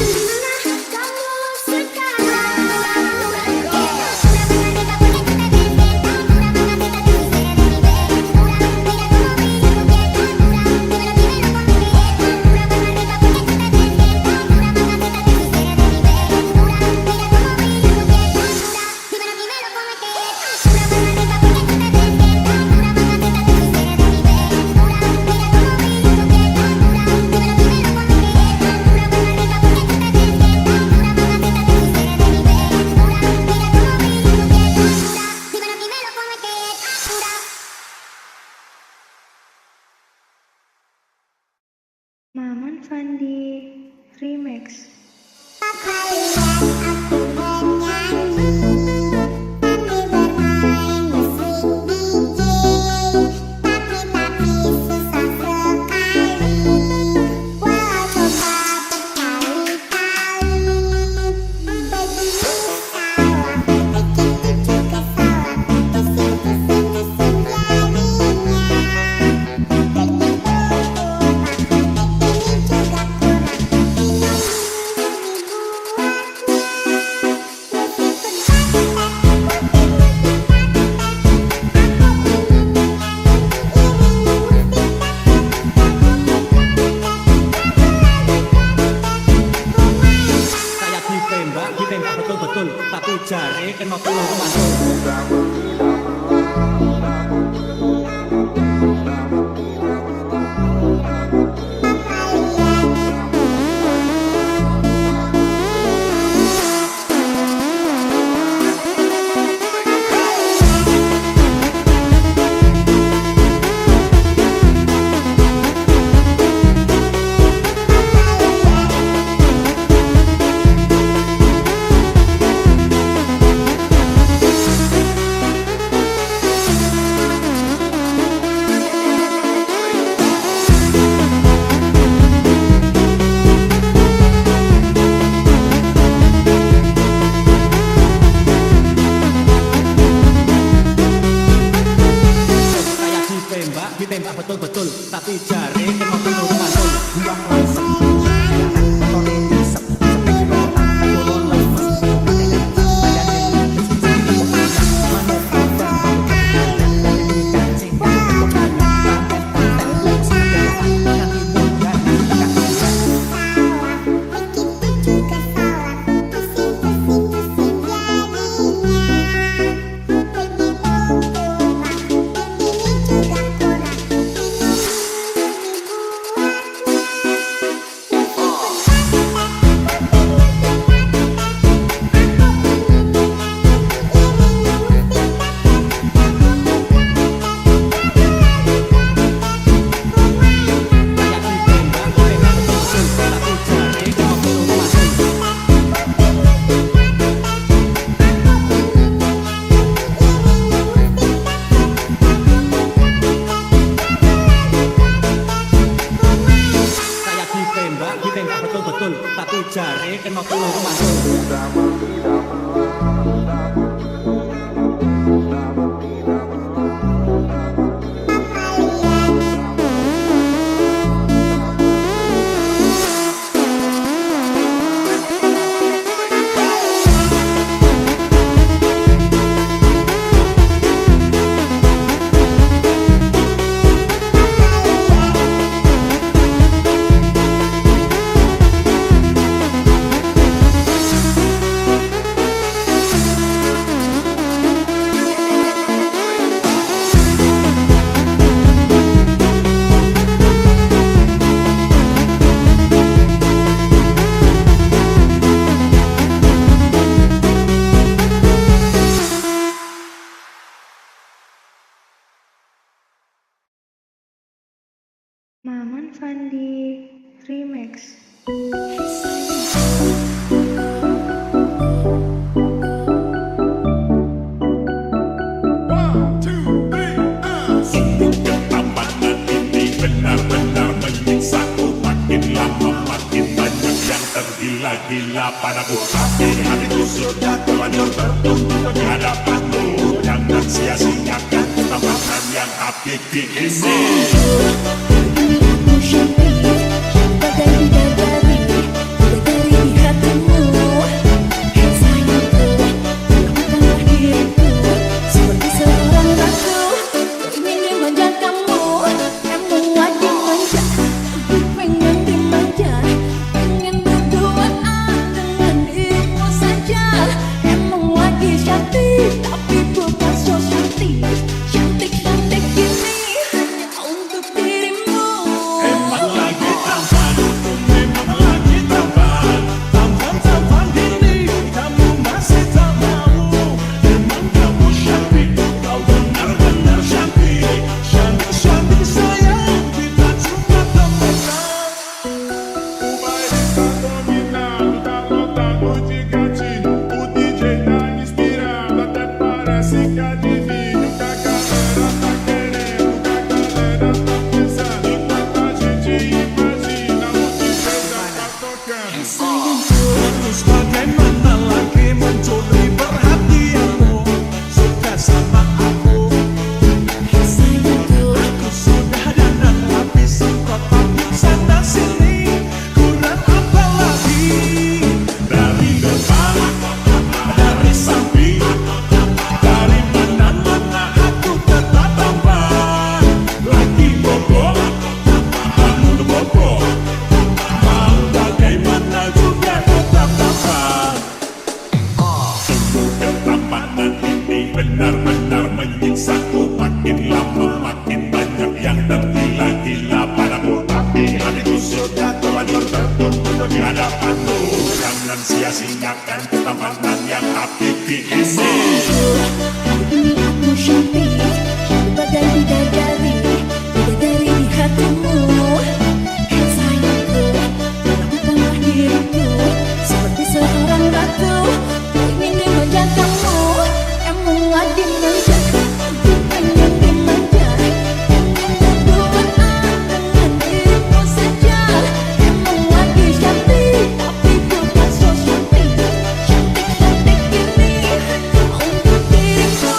Maman Fandi Remix. Kayak ditembak betul-betul, tapi jari kena peluru mantul. jare kena telur masuk. Maman Fandi Remix. Ketampanan ini benar-benar menyiksaku. Makin lama makin banyak yang tergila-gila padaku. Tapi hatiku sudah terlanjur tertutup di hadapanmu. Jangan sia-siakan kesempatan yang hakiki ini. Tapi bukan so cantik, cantik-cantik ini hanya untuk dirimu. Emang lagi tampan, memang lagi tampan. Tampan-tampan gini, kamu masih tak mau. Emang kamu cantik, kau benar-benar cantik. Cantik-cantik sayang, kita cuma temenan. Vai estar dominado, tá lotado de gatinho. O DJ tá inspirado, até parece que adivinha o que a galera tá querendo, o que a galera tá pensando. Enquanto a gente imagina, o DJ já tá tocando. Terus bagaimana lagi mencuri perhatianmu? Suka sama aku. Aku sudah dandan tapi semprotan sana sini. Kurang apa lagi? Dari depan, dari samping, dari mana-mana aku tetap tampan. Lagi bobo, bangun bobo. Mau bagaimana juga tetap tampan. Ketampanan ini benar-benar menyiksaku. Makin lama makin banyak yang tergila-gila padaku. Tapi hatiku sudah terlanjur tertutup di hadapanmu. Jangan sia-siakan ketampanan yang hakiki ini. Aku cantik, bagai bidadari, bidadari di hatimu. Sayangku, lakukanlah diriku seperti seorang ratu. Ku ingin dimanja kamu, emanglah dimanja. Ku pengen dimanja, pengen berduaan dengan dirimu saja. Emang lagi cantik, tapi bukan so cantik. Cantik-cantik ini hanya untuk dirimu.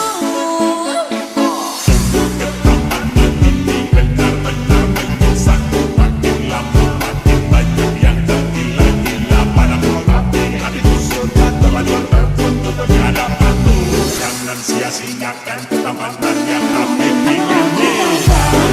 Ketampanan ini benar-benar menyiksaku. Makin lama makin banyak yang tergila-gila padaku. Tapi hatiku sudah terlanjur tertutup di hadapanmu. Jangan sia-siakan ketampanan yang hakiki ini. Memang lagi tampan.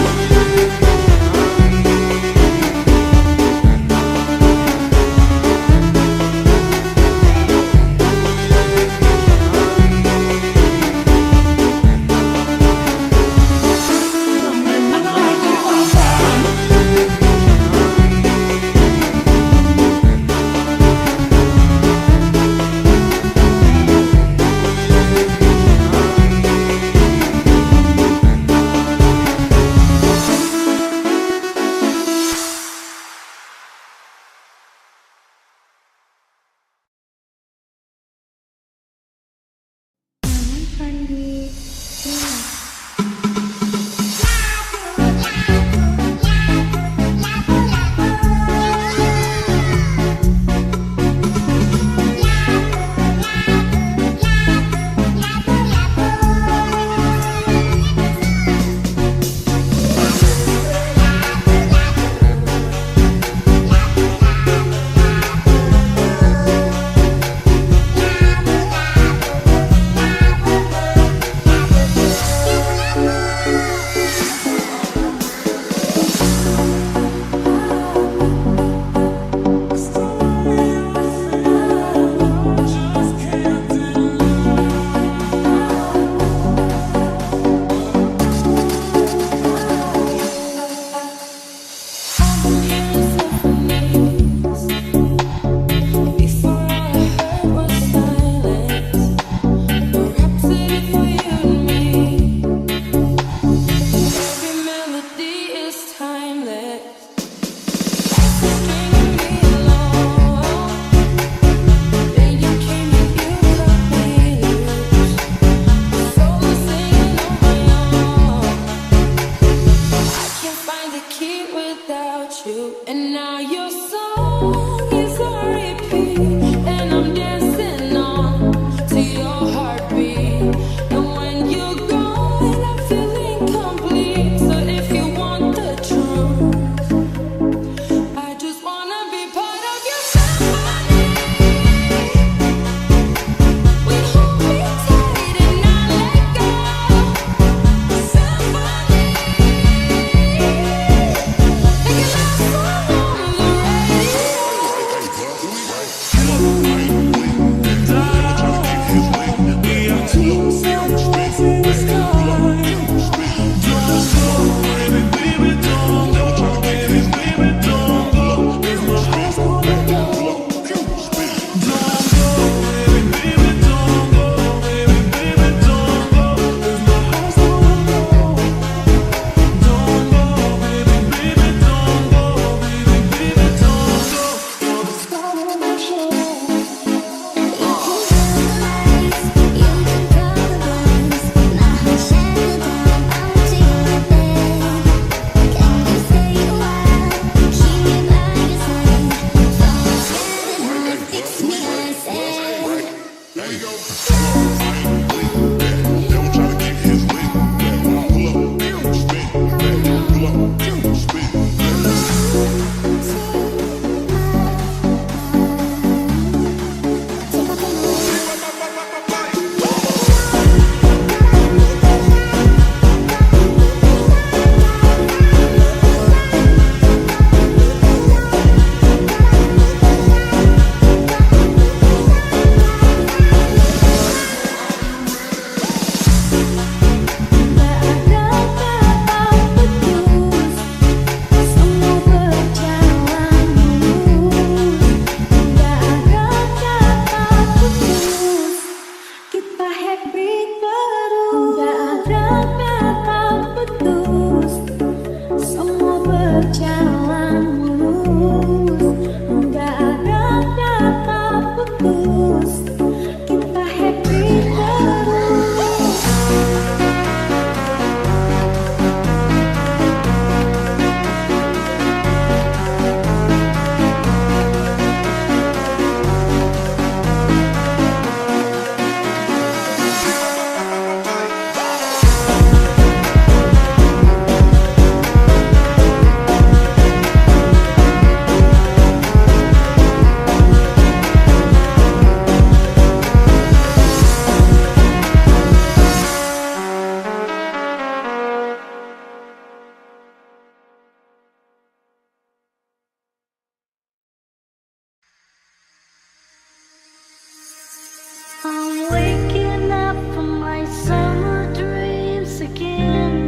I'm waking up from my summer dreams again.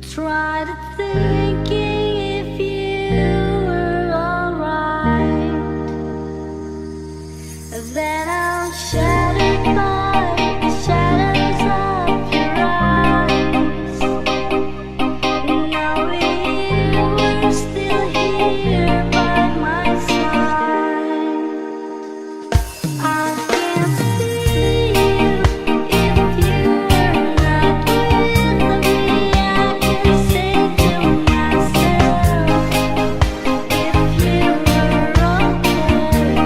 Try to thinking if you were alright. Then I'm shattered by the shadows of your eyes. Knowing you were still here by my side. I can't see you if you were not with me. I can say to myself, if you were okay.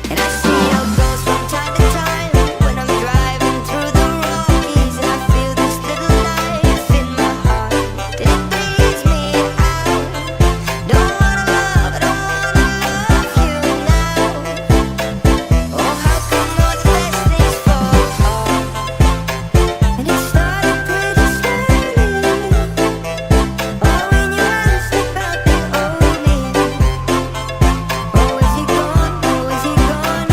And I see your ghost from time to time when I'm driving through the Rockies, and I feel this little life in my heart, and it bleeds me out. Don't wanna love, I don't wanna love you now. Oh, how come all the best things fall apart? And it started pretty slowly. Oh, when you asked about the old me. Oh, is he gone? Oh, is he gone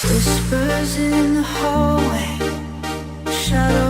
Whispers in the hallway, shadows